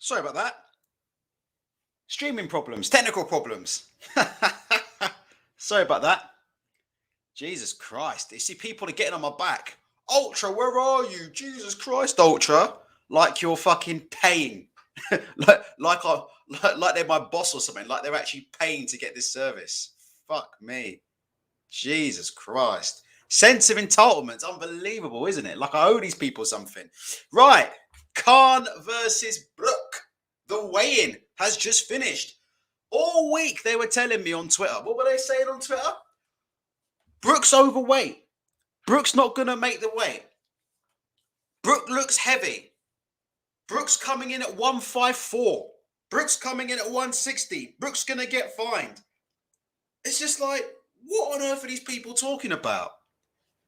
Sorry about that. Streaming problems, technical problems. Sorry about that. Jesus Christ. You see, people are getting on my back. Ultra, where are you? Jesus Christ, Ultra. Like you're fucking paying. like they're my boss or something. Like they're actually paying to get this service. Fuck me. Jesus Christ. Sense of entitlement's unbelievable, isn't it? Like I owe these people something. Right. Khan versus Brook. The weigh-in has just finished. All week they were telling me on Twitter. What were they saying on Twitter? Brook's overweight. Brook's not going to make the weight. Brook looks heavy. Brook's coming in at 154. Brook's coming in at 160. Brook's going to get fined. It's just like, what on earth are these people talking about?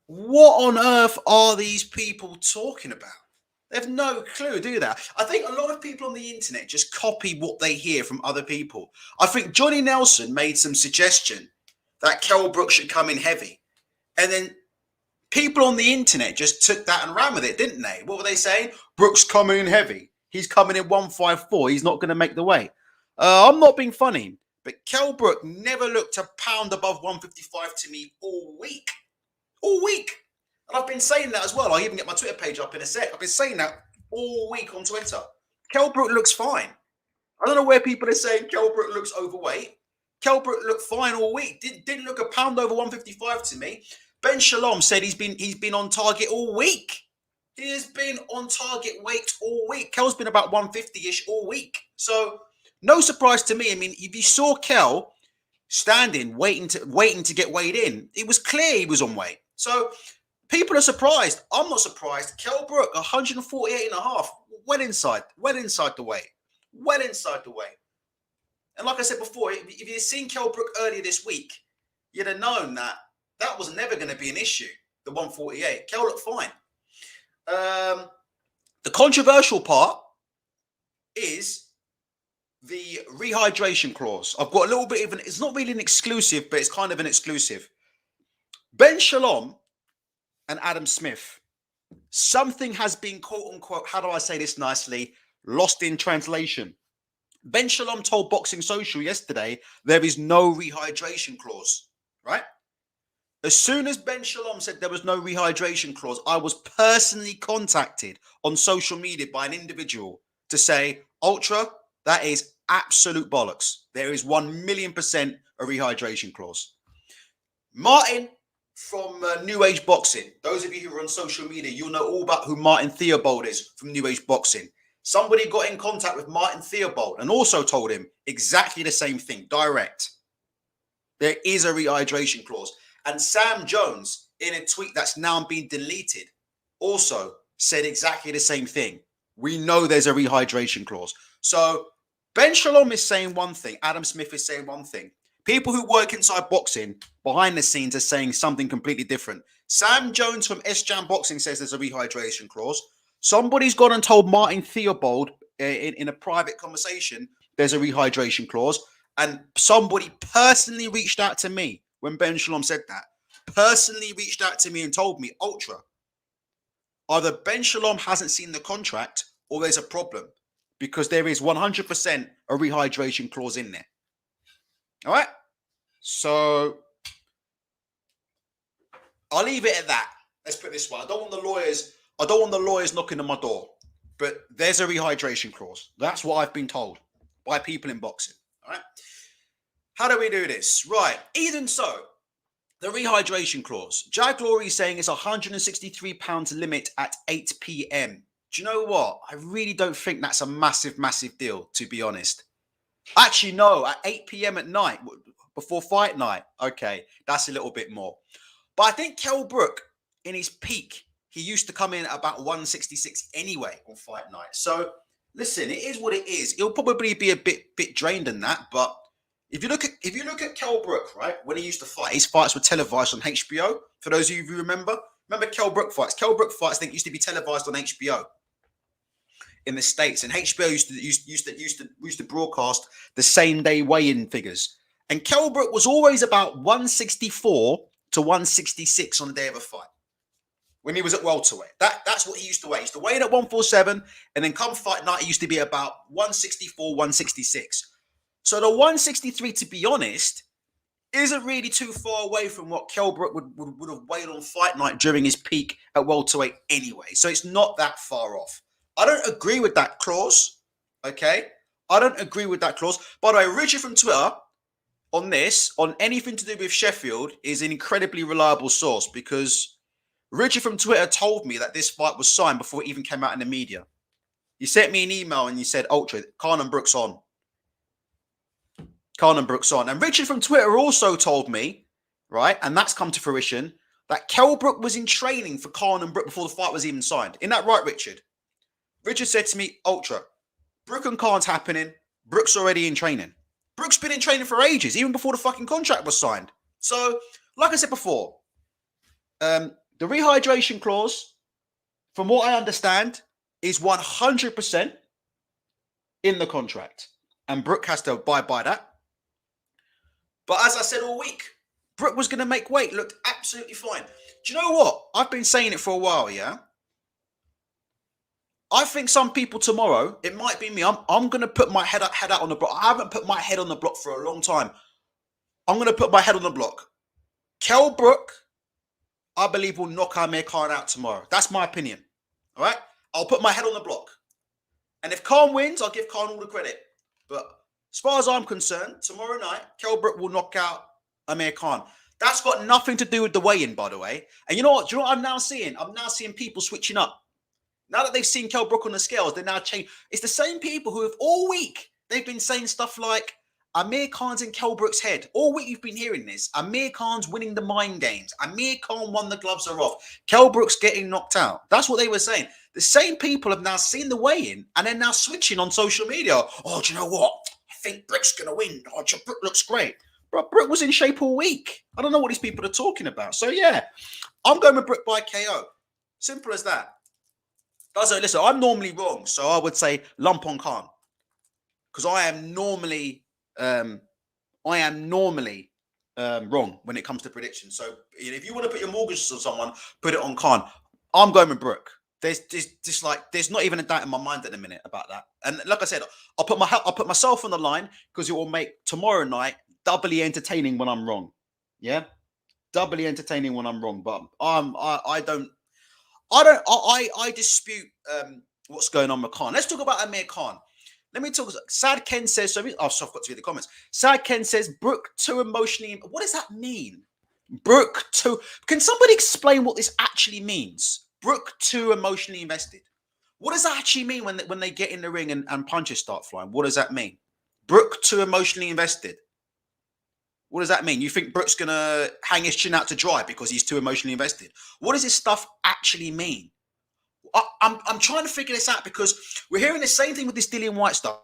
What on earth are these people talking about? They have no clue, do they? I think a lot of people on the internet just copy what they hear from other people. I think Johnny Nelson made some suggestion that Kell Brook should come in heavy. And then people on the internet just took that and ran with it, didn't they? What were they saying? Brook's coming in heavy. He's coming in 154. He's not going to make the weight. I'm not being funny, but Kell Brook never looked a pound above 155 to me all week. All week. And I've been saying that as well. I'll even get my Twitter page up in a sec. I've been saying that all week on Twitter. Kell Brook looks fine. I don't know where people are saying Kell Brook looks overweight. Kell Brook looked fine all week. Didn't look a pound over 155 to me. Ben Shalom said he's been on target all week. He has been on target weight all week. Kell's been about 150-ish all week. So no surprise to me. I mean, if you saw Kell standing, waiting to get weighed in, it was clear he was on weight. So people are surprised. I'm not surprised. Kell Brook, 148.5, well inside the weight. Well inside the weight. And like I said before, if you'd seen Kell Brook earlier this week, you'd have known that was never going to be an issue, the 148. Kell looked fine. The controversial part is the rehydration clause. I've got a little bit of an, it's not really an exclusive, but it's kind of an exclusive. Ben Shalom and Adam Smith, something has been, quote unquote, how do I say this nicely, lost in translation. Ben Shalom told Boxing Social yesterday there is no rehydration clause, right? As soon as Ben Shalom said there was no rehydration clause, I was personally contacted on social media by an individual to say, Ultra, that is absolute bollocks. There is 1,000,000% a rehydration clause. Martin from New Age Boxing, those of you who are on social media, you'll know all about who Martin Theobald is from New Age Boxing. Somebody got in contact with Martin Theobald and also told him exactly the same thing, direct. There is a rehydration clause. And Sam Jones, in a tweet that's now been deleted, also said exactly the same thing. We know there's a rehydration clause. So Ben Shalom is saying one thing. Adam Smith is saying one thing. People who work inside boxing, behind the scenes, are saying something completely different. Sam Jones from S-Jam Boxing says there's a rehydration clause. Somebody's gone and told Martin Theobald in a private conversation there's a rehydration clause. And somebody personally reached out to me when Ben Shalom said that. Personally reached out to me and told me, Ultra, either Ben Shalom hasn't seen the contract or there's a problem, because there is 100% a rehydration clause in there. All right? So I'll leave it at that. Let's put it this way. I don't want the lawyers knocking on my door, but there's a rehydration clause. That's what I've been told by people in boxing. All right? How do we do this? Right. Even so, the rehydration clause. Jag Glory is saying it's £163 limit at 8 p.m. Do you know what? I really don't think that's a massive, massive deal, to be honest. Actually, no, at 8 p.m. at night, before fight night. Okay, that's a little bit more. But I think Kell Brook, in his peak, he used to come in at about 166 anyway on fight night. So, listen, it is what it is. It'll probably be a bit drained than that, but if you look at Kell Brook, right, when he used to fight, his fights were televised on HBO. For those of you who remember Kell Brook fights. Kell Brook fights, I think, used to be televised on HBO in the States, and HBO used to broadcast the same day weigh-in figures. And Kell Brook was always about 164 to 166 on the day of a fight. when he was at welterweight. That's what he used to weigh. He used to weigh in at 147, and then come fight night, he used to be about 164, 166. So the 163, to be honest, isn't really too far away from what Kell Brook would have weighed on fight night during his peak at welterweight anyway. So it's not that far off. I don't agree with that clause, okay? I don't agree with that clause. By the way, Richard from Twitter on this, on anything to do with Sheffield, is an incredibly reliable source because Richard from Twitter told me that this fight was signed before it even came out in the media. He sent me an email and he said, Ultra, Khan and Brook's on. Khan and Brook's on. And Richard from Twitter also told me, right, and that's come to fruition, that Kell Brook was in training for Khan and Brook before the fight was even signed. Isn't that right, Richard? Richard said to me, Ultra, Brook and Khan's happening. Brook's already in training. Brook's been in training for ages, even before the fucking contract was signed. So, like I said before, the rehydration clause, from what I understand, is 100% in the contract. And Brook has to abide by that. But as I said all week, Brook was going to make weight. Looked absolutely fine. Do you know what? I've been saying it for a while, yeah? I think some people tomorrow, it might be me, I'm going to put my head out on the block. I haven't put my head on the block for a long time. I'm going to put my head on the block. Kell Brook, I believe, will knock Amir Khan out tomorrow. That's my opinion. All right? I'll put my head on the block. And if Khan wins, I'll give Khan all the credit. But as far as I'm concerned, tomorrow night, Kell Brook will knock out Amir Khan. That's got nothing to do with the weigh-in, by the way. And you know what? Do you know what I'm now seeing? I'm now seeing people switching up. Now that they've seen Kell Brook on the scales, they're now changing. It's the same people who have all week, they've been saying stuff like, Amir Khan's in Kell Brook's head. All week you've been hearing this. Amir Khan's winning the mind games. Amir Khan won, the gloves are off. Kell Brook's getting knocked out. That's what they were saying. The same people have now seen the weigh-in and they're now switching on social media. Oh, do you know what? I think Brook's going to win. Oh, Brook looks great. Bro, Brook was in shape all week. I don't know what these people are talking about. So, yeah, I'm going with Brook by KO. Simple as that. Also, listen, I'm normally wrong. So I would say lump on Khan. Because I am normally wrong when it comes to predictions. So if you want to put your mortgage on someone, put it on Khan. I'm going with Brook. There's not even a doubt in my mind at the minute about that. And like I said, I'll put myself on the line because it will make tomorrow night doubly entertaining when I'm wrong. Yeah, doubly entertaining when I'm wrong. But I dispute what's going on with Khan. Let's talk about Amir Khan. Let me talk. Sad Ken says, so I've got to read the comments. Sad Ken says, Brook too emotionally. What does that mean? Brook too. Can somebody explain what this actually means? Brook too emotionally invested. What does that actually mean when they get in the ring and punches start flying? What does that mean? Brook too emotionally invested. What does that mean? You think Brook's going to hang his chin out to dry because he's too emotionally invested? What does this stuff actually mean? I'm trying to figure this out because we're hearing the same thing with this Dillian Whyte stuff.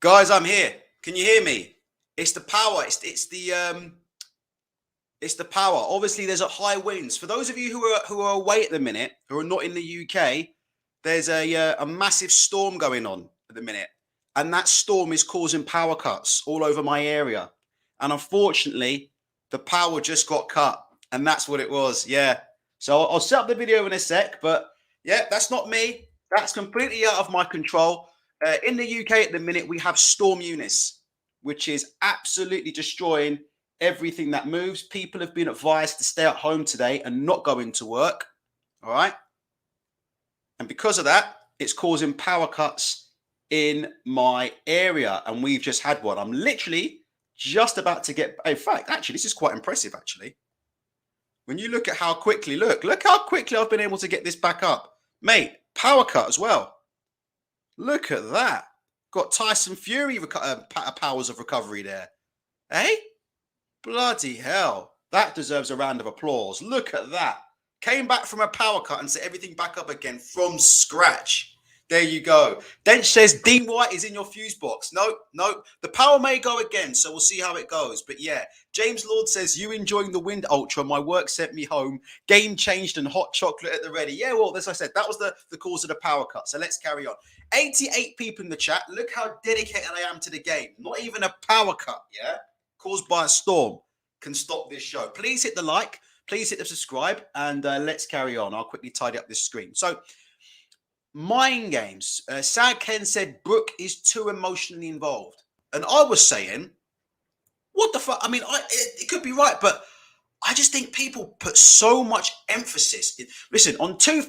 Guys, I'm here. Can you hear me? It's the power. It's the power. Obviously, there's a high winds. For those of you who are away at the minute, who are not in the UK, there's a massive storm going on at the minute, and that storm is causing power cuts all over my area. And unfortunately, the power just got cut, and that's what it was. Yeah. So I'll set up the video in a sec, but yeah, that's not me. That's completely out of my control. In the UK at the minute, we have Storm Eunice, which is absolutely destroying everything that moves. People have been advised to stay at home today and not go into work. All right. And because of that, it's causing power cuts in my area. And we've just had one. I'm literally just about to get, in fact, actually, this is quite impressive, actually. When you look at how quickly, look how quickly I've been able to get this back up. Mate, power cut as well. Look at that. Got Tyson Fury powers of recovery there. Eh? Bloody hell. That deserves a round of applause. Look at that. Came back from a power cut and set everything back up again from scratch. There you go. Dench says Dean Whyte is in your fuse box. No. The power may go again, so we'll see how it goes. But yeah, James Lord says, you enjoying the Wind Ultra. My work sent me home. Game changed and hot chocolate at the ready. Yeah, well, as I said, that was the cause of the power cut. So let's carry on. 88 people in the chat. Look how dedicated I am to the game. Not even a power cut, yeah, caused by a storm can stop this show. Please hit the like. Please hit the subscribe. And let's carry on. I'll quickly tidy up this screen. So, mind games. Sad Ken said Brook is too emotionally involved. And I was saying, what the fuck? I mean, it could be right, but I just think people put so much emphasis.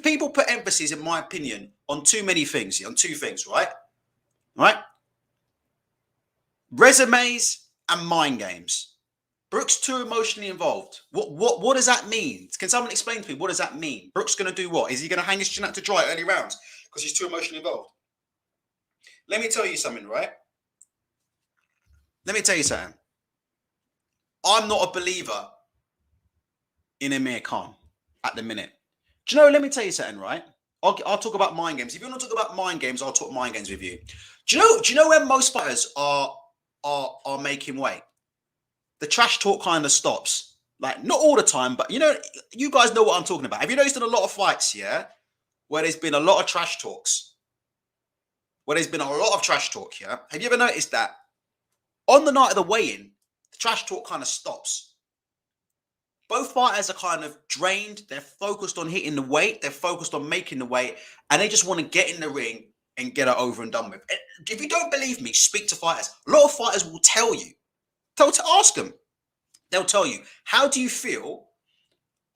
People put emphasis, in my opinion, on too many things. On two things, right? Right? Resumes and mind games. Brook's too emotionally involved. What does that mean? Can someone explain to me, what does that mean? Brook's going to do what? Is he going to hang his chin out to dry early rounds because he's too emotionally involved? Let me tell you something, right? Let me tell you something. I'm not a believer in Amir Khan at the minute. Do you know, let me tell you something, right? I'll talk about mind games. If you want to talk about mind games, I'll talk mind games with you. Do you know when most fighters are making weight? The trash talk kind of stops. Like, not all the time, but you know, you guys know what I'm talking about. Have you noticed in a lot of fights, yeah, where there's been a lot of trash talks? Yeah? Have you ever noticed that on the night of the weigh-in, the trash talk kind of stops? Both fighters are kind of drained. They're focused on hitting the weight. They're focused on making the weight. And they just want to get in the ring and get it over and done with. If you don't believe me, speak to fighters. A lot of fighters will tell you. Ask them. They'll tell you, how do you feel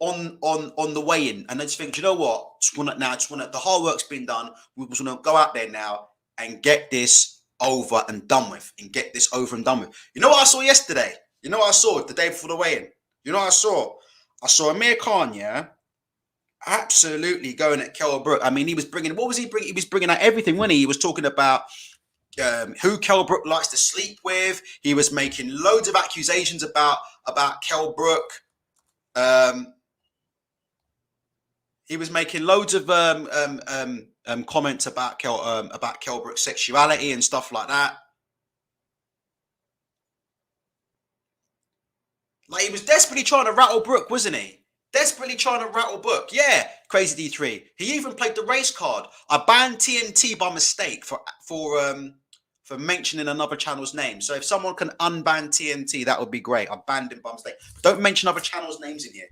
on the weigh-in? And they just think, do you know what? The hard work's been done. We just want to go out there now and get this over and done with. You know what I saw yesterday? You know what I saw the day before the weigh-in? You know what I saw? I saw Amir Khan, yeah, absolutely going at Kell Brook. I mean, what was he bringing? He was bringing out everything, wasn't he? He was talking about who Kell Brook likes to sleep with. He was making loads of accusations about Kell Brook. He was making loads of comments about Kell Brook's sexuality and stuff like that. Like, he was desperately trying to rattle Brook, wasn't he? Yeah, Crazy D3. He even played the race card. I banned TNT by mistake for mentioning another channel's name. So if someone can unban TNT, that would be great. I banned him by mistake. Don't mention other channels' names in here.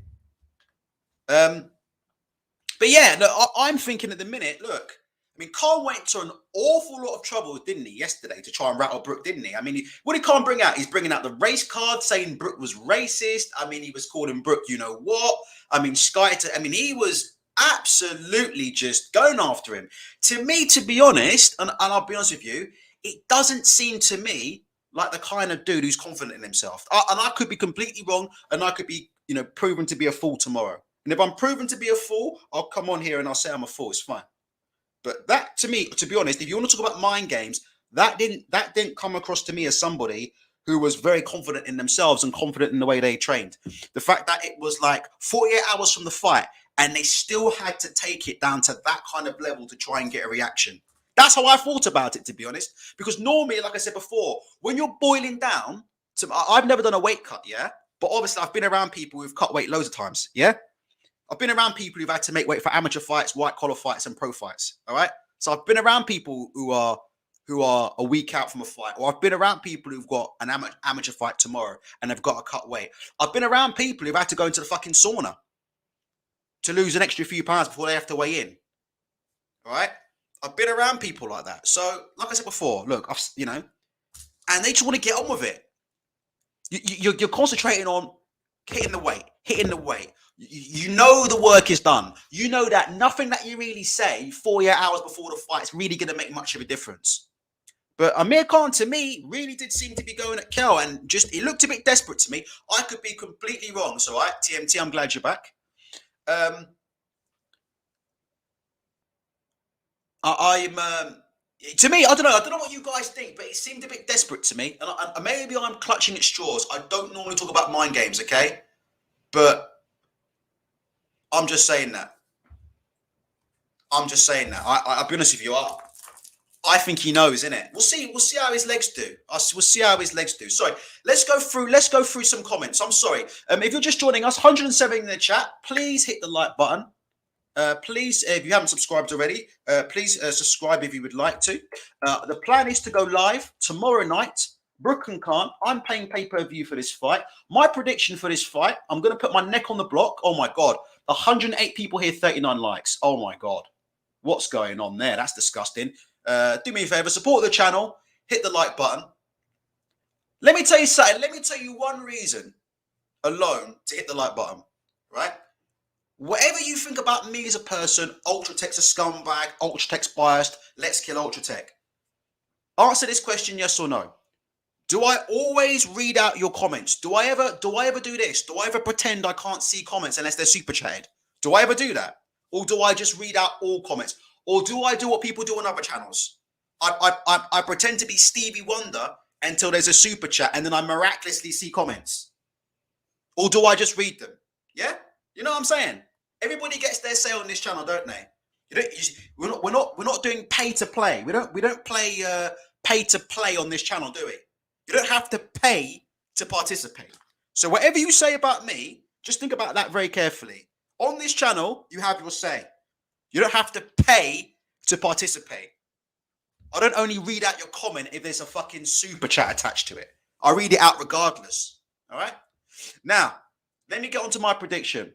But yeah, look, I'm thinking at the minute, look, I mean, Khan went to an awful lot of trouble, didn't he, yesterday to try and rattle Brook, didn't he? I mean, what did Khan bring out? He's bringing out the race card, saying Brook was racist. I mean, he was calling Brook, you know what? I mean, he was absolutely just going after him. To me, to be honest, and I'll be honest with you, it doesn't seem to me like the kind of dude who's confident in himself. And I could be completely wrong, and I could be, you know, proven to be a fool tomorrow. And if I'm proven to be a fool, I'll come on here and I'll say I'm a fool. It's fine. But that, to me, to be honest, if you want to talk about mind games, that didn't come across to me as somebody who was very confident in themselves and confident in the way they trained. The fact that it was like 48 hours from the fight and they still had to take it down to that kind of level to try and get a reaction. That's how I thought about it, to be honest. Because normally, like I said before, when you're boiling down, I've never done a weight cut, yeah? But obviously, I've been around people who've cut weight loads of times, yeah? I've been around people who've had to make weight for amateur fights, white collar fights, and pro fights. All right. So I've been around people who are a week out from a fight, or I've been around people who've got an amateur fight tomorrow and they've got to cut weight. I've been around people who've had to go into the fucking sauna to lose an extra few pounds before they have to weigh in. All right. I've been around people like that. So, like I said before, look, and they just want to get on with it. You're concentrating on hitting the weight, hitting the weight. You know the work is done. You know that nothing that you really say 48 hours before the fight is really going to make much of a difference. But Amir Khan, to me, really did seem to be going at Kell, and just he looked a bit desperate to me. I could be completely wrong. So, all right, TMT, I'm glad you're back. I'm to me, I don't know what you guys think, but it seemed a bit desperate to me, and maybe I'm clutching at straws. I don't normally talk about mind games, okay? But I'm just saying that. I'm just saying that. I'll be honest with you. I think he knows, innit? We'll see. We'll see how his legs do. We'll see how his legs do. Sorry. Let's go through some comments. I'm sorry. If you're just joining us, 107 in the chat. Please hit the like button. Please, if you haven't subscribed already, please subscribe if you would like to. The plan is to go live tomorrow night. Brook and Khan. I'm paying pay-per-view for this fight. My prediction for this fight, I'm going to put my neck on the block. Oh my God. 108 people here, 39 likes. Oh my God. What's going on there? That's disgusting. Do me a favor, support the channel, hit the like button. Let me tell you something. Let me tell you one reason alone to hit the like button, right? Whatever you think about me as a person, Ultratech's a scumbag, Ultratech's biased, let's kill Ultratech. Answer this question, yes or no. Do I always read out your comments? Do I ever do this? Do I ever pretend I can't see comments unless they're super chatted? Do I ever do that? Or do I just read out all comments? Or do I do what people do on other channels? I pretend to be Stevie Wonder until there's a super chat and then I miraculously see comments. Or do I just read them? Yeah? You know what I'm saying? Everybody gets their say on this channel, don't they? We're not doing pay to play. We don't play pay to play on this channel, do we? You don't have to pay to participate. So whatever you say about me, just think about that very carefully. On this channel, you have your say. You don't have to pay to participate. I don't only read out your comment if there's a fucking super chat attached to it. I read it out regardless. All right? Now, let me get on to my prediction.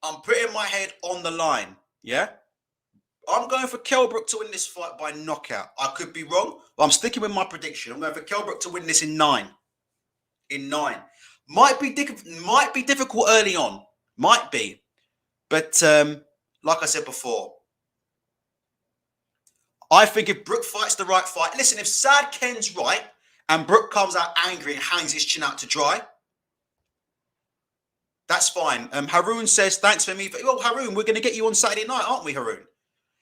I'm putting my head on the line. Yeah? I'm going for Kell Brook to win this fight by knockout. I could be wrong, but I'm sticking with my prediction. I'm going for Kell Brook to win this in 9. In 9. Might be difficult early on. Might be. But like I said before, I think if Brook fights the right fight, listen, if Sad Ken's right and Brook comes out angry and hangs his chin out to dry, that's fine. Haroon says, thanks for me. Well, Haroon, we're going to get you on Saturday night, aren't we, Haroon?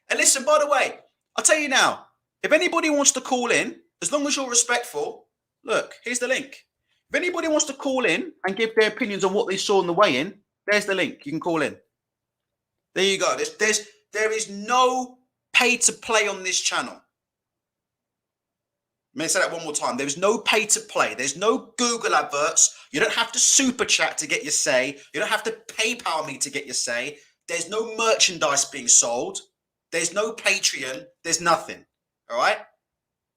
And listen, by the way, I'll tell you now, if anybody wants to call in, as long as you're respectful, look, here's the link. If anybody wants to call in and give their opinions on what they saw on the weigh-in, there's the link. You can call in. There you go. There is no pay to play on this channel. Let me say that one more time. There's no pay to play. There's no Google adverts. You don't have to super chat to get your say. You don't have to PayPal me to get your say. There's no merchandise being sold. There's no Patreon. There's nothing. All right?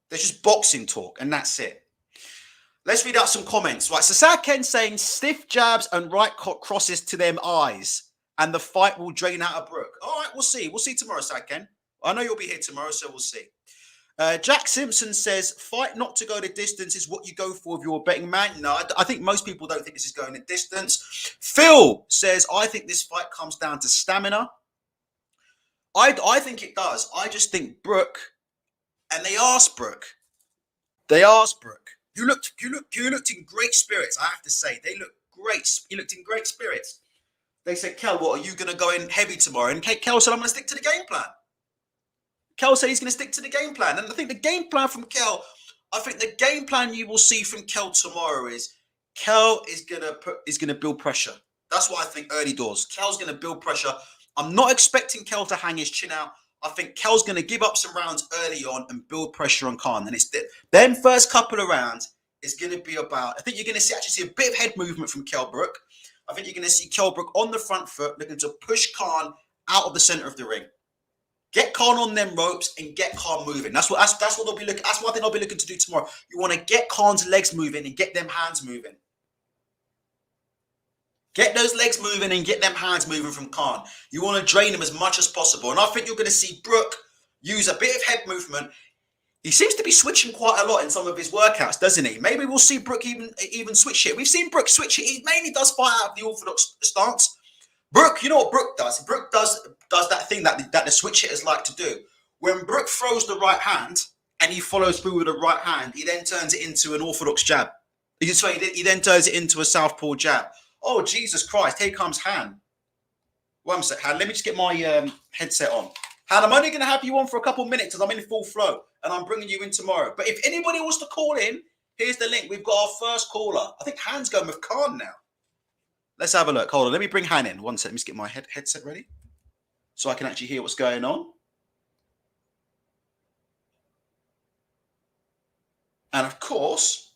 There's just boxing talk, and that's it. Let's read out some comments. Right, so Sad Ken saying stiff jabs and right crosses to them eyes, and the fight will drain out of Brook. All right, we'll see. We'll see tomorrow, Sad Ken. I know you'll be here tomorrow, so we'll see. Jack Simpson says, fight not to go the distance is what you go for if you're a betting man. No, I think most people don't think this is going the distance. Phil says, I think this fight comes down to stamina. I think it does. I just think Brook, and they asked Brook. You looked in great spirits, I have to say. They looked great. You looked in great spirits. They said, Kell, what, are you going to go in heavy tomorrow? And Kell said, I'm going to stick to the game plan. Kell said he's going to stick to the game plan. And I think the game plan from Kell, I think the game plan you will see from Kell tomorrow is Kell is going to build pressure. That's what I think early doors. Kell's going to build pressure. I'm not expecting Kell to hang his chin out. I think Kell's going to give up some rounds early on and build pressure on Khan. And it's then first couple of rounds is going to be about, I think you're going to actually see a bit of head movement from Kell Brook. I think you're going to see Kell Brook on the front foot looking to push Khan out of the center of the ring. Get Khan on them ropes and get Khan moving. That's what they'll be looking. That's what I think they'll be looking to do tomorrow. You want to get Khan's legs moving and get them hands moving. Get those legs moving and get them hands moving from Khan. You want to drain him as much as possible. And I think you're going to see Brook use a bit of head movement. He seems to be switching quite a lot in some of his workouts, doesn't he? Maybe we'll see Brook even switch it. We've seen Brook switch it. He mainly does fight out of the orthodox stance. Brook, you know what Brook does? Brook does that thing that the switch hitters like to do. When Brook throws the right hand and he follows through with the right hand, he then turns it into an orthodox jab. He then turns it into a southpaw jab. Oh, Jesus Christ, here comes Han. One sec, Han, let me just get my headset on. Han, I'm only going to have you on for a couple minutes because I'm in full flow and I'm bringing you in tomorrow. But if anybody wants to call in, here's the link. We've got our first caller. I think Han's going with Khan now. Let's have a look. Hold on. Let me bring Han in. One sec. Let me just get my headset ready so I can actually hear what's going on. And of course,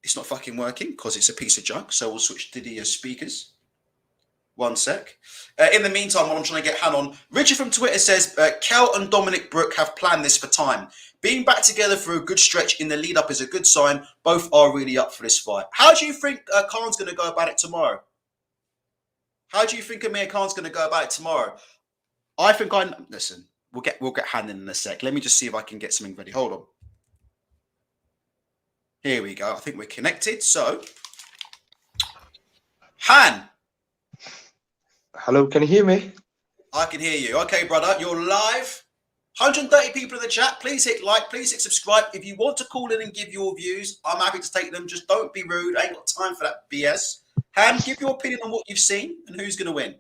it's not fucking working because it's a piece of junk. So we'll switch to the speakers. One sec. In the meantime, while I'm trying to get Han on, Richard from Twitter says, Kell and Dominic Brook have planned this for time. Being back together for a good stretch in the lead up is a good sign. Both are really up for this fight. How do you think Khan's going to go about it tomorrow? How do you think Amir Khan's going to go about it tomorrow? I think listen, we'll get Han in a sec. Let me just see if I can get something ready. Hold on. Here we go. I think we're connected. So, Han. Hello, can you hear me? I can hear you. Okay, brother, you're live. 130 people in the chat. Please hit like, please hit subscribe. If you want to call in and give your views, I'm happy to take them. Just don't be rude. I ain't got time for that BS. Han, give your opinion on what you've seen and who's going to win.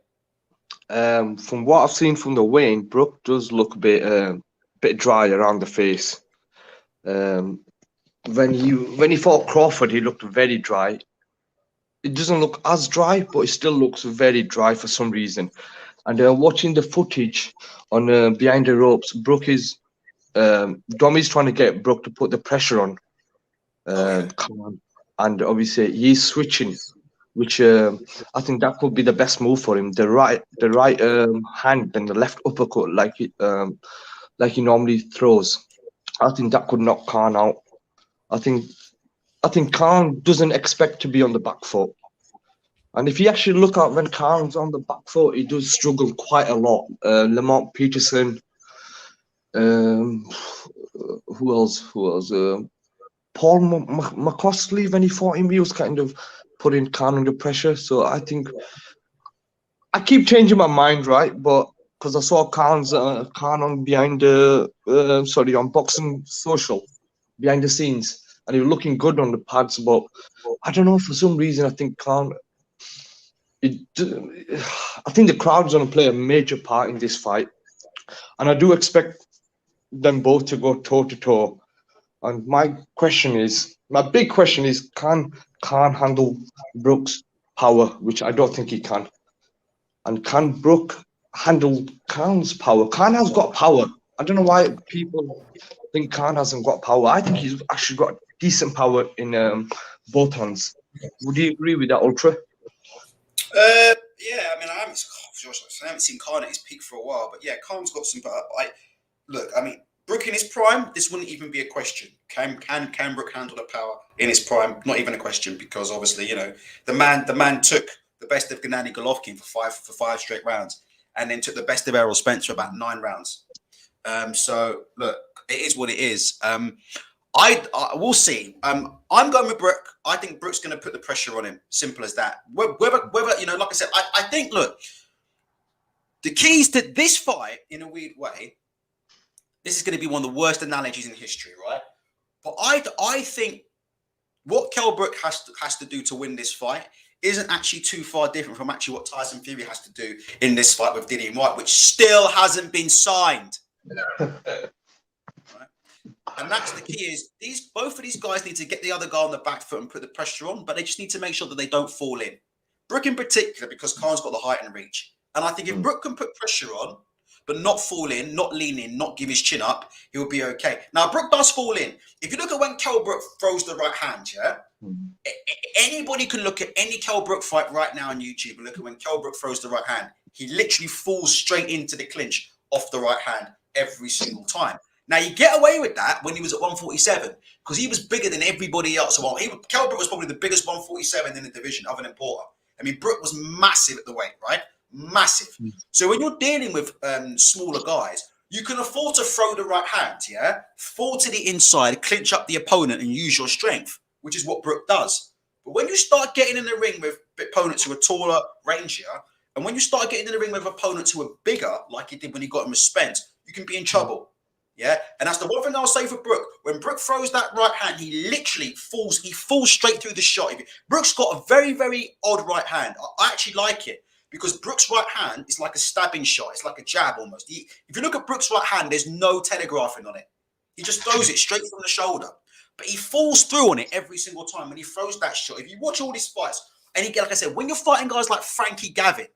From what I've seen from the weigh-in, Brook does look a bit dry around the face. When he fought Crawford, he looked very dry. It doesn't look as dry, but it still looks very dry for some reason. And watching the footage on behind the ropes, Brook is Domi's trying to get Brook to put the pressure on Khan, and obviously he's switching, which I think that could be the best move for him. The right hand and the left uppercut, like he normally throws. I think that could knock Khan out. I think Khan doesn't expect to be on the back foot. And if you actually look at when Khan's on the back foot, he does struggle quite a lot. Lamont Peterson, who else? Paul McCostley, when he fought him, he was kind of putting Khan under pressure. So I think I keep changing my mind, right? But because I saw Khan on Boxing Social, behind the scenes, and he was looking good on the pads. But I don't know, for some reason, I think Khan. I think the crowd's going to play a major part in this fight, and I do expect them both to go toe to toe. And my big question is, can Khan handle Brook's power, which I don't think he can, and can Brook handle Khan's power? Khan has got power. I don't know why people think Khan hasn't got power. I think he's actually got decent power in both hands. Would you agree with that, Ultra? Yeah, I mean, I haven't seen Khan at his peak for a while, but yeah, Khan's got some. Look, I mean, Brook in his prime, this wouldn't even be a question. Can Brook handle the power in his prime? Not even a question, because obviously, the man took the best of Gennady Golovkin for five straight rounds, and then took the best of Errol Spence for about 9 rounds. So look, it is what it is. We'll see. I'm going with Brook. I think Brook's going to put the pressure on him. Simple as that. Whether like I said, I think, look, the keys to this fight, in a weird way, this is going to be one of the worst analogies in history, right? But I think what Kell Brook has to do to win this fight isn't actually too far different from actually what Tyson Fury has to do in this fight with Dillian Whyte, which still hasn't been signed. And that's the key is both of these guys need to get the other guy on the back foot and put the pressure on, but they just need to make sure that they don't fall in. Brook in particular, because Khan's got the height and reach. And I think if Brook can put pressure on, but not fall in, not lean in, not give his chin up, he'll be okay. Now, Brook does fall in. If you look at when Kell Brook throws the right hand, anybody can look at any Kell Brook fight right now on YouTube and look at when Kell Brook throws the right hand. He literally falls straight into the clinch off the right hand every single time. Now, you get away with that when he was at 147 because he was bigger than everybody else. Well, Kell Brook was probably the biggest 147 in the division other than Porter. I mean, Brook was massive at the weight, right? Massive. So when you're dealing with smaller guys, You can afford to throw the right hand, yeah? Fall to the inside, clinch up the opponent and use your strength, which is what Brook does. But when you start getting in the ring with opponents who are taller, rangier, and when you start getting in the ring with opponents who are bigger, like he did when he got him with Spence, you can be in trouble. Yeah, and that's the one thing I'll say for Brook. When Brook throws that right hand, he literally falls. He falls straight through the shot. Brook's got a very, very odd right hand. I actually like it because Brook's right hand is like a stabbing shot. It's like a jab almost. If you look at Brook's right hand, there's no telegraphing on it. He just throws it straight from the shoulder. But he falls through on it every single time when he throws that shot. If you watch all these fights, and like I said, when you're fighting guys like Frankie Gavin,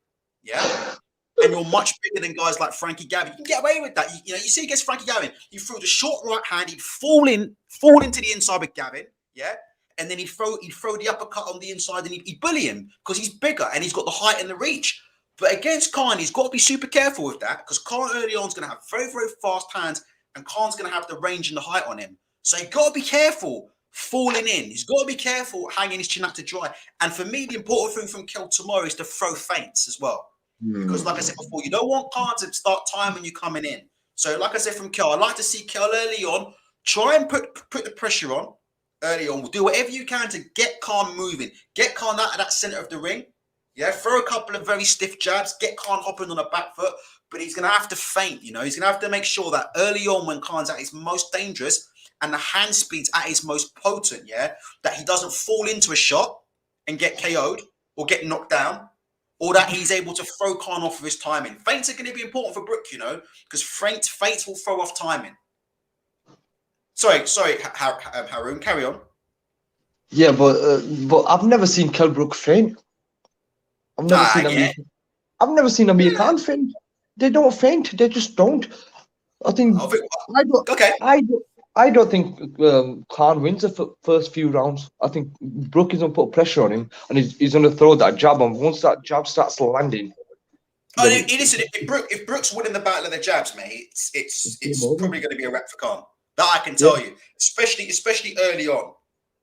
yeah, and you're much bigger than guys like Frankie Gavin, you can get away with that. You see against Frankie Gavin, he threw the short right hand, he'd fall into the inside with Gavin, yeah, and then he'd throw the uppercut on the inside and he'd bully him because he's bigger and he's got the height and the reach. But against Khan, he's got to be super careful with that because Khan early on is going to have very, very fast hands and Khan's going to have the range and the height on him. So you've got to be careful falling in. He's got to be careful hanging his chin out to dry. And for me, the important thing from Kell tomorrow is to throw feints as well. Because like I said before, you don't want Khan to start timing you coming in. So like I said from Kell, I like to see Kell early on. Try and put the pressure on early on. Do whatever you can to get Khan moving. Get Khan out of that center of the ring. Yeah, throw a couple of very stiff jabs. Get Khan hopping on a back foot. But he's going to have to feint, He's going to have to make sure that early on when Khan's at his most dangerous and the hand speed's at his most potent, yeah, that he doesn't fall into a shot and get KO'd or get knocked down, or that he's able to throw Khan off of his timing. Feints are going to be important for Brook, because feints will throw off timing. Sorry, Haroon, carry on. Yeah, but I've never seen Kell Brook feint. I've never seen Amir Khan feint. They don't feint. They just don't. I don't think Khan wins the first few rounds. I think Brook is going to put pressure on him and he's going to throw that jab on. Once that jab starts landing. If Brook's winning the battle of the jabs, mate, it's probably going to be a wrap for Khan. That I can tell you, especially early on.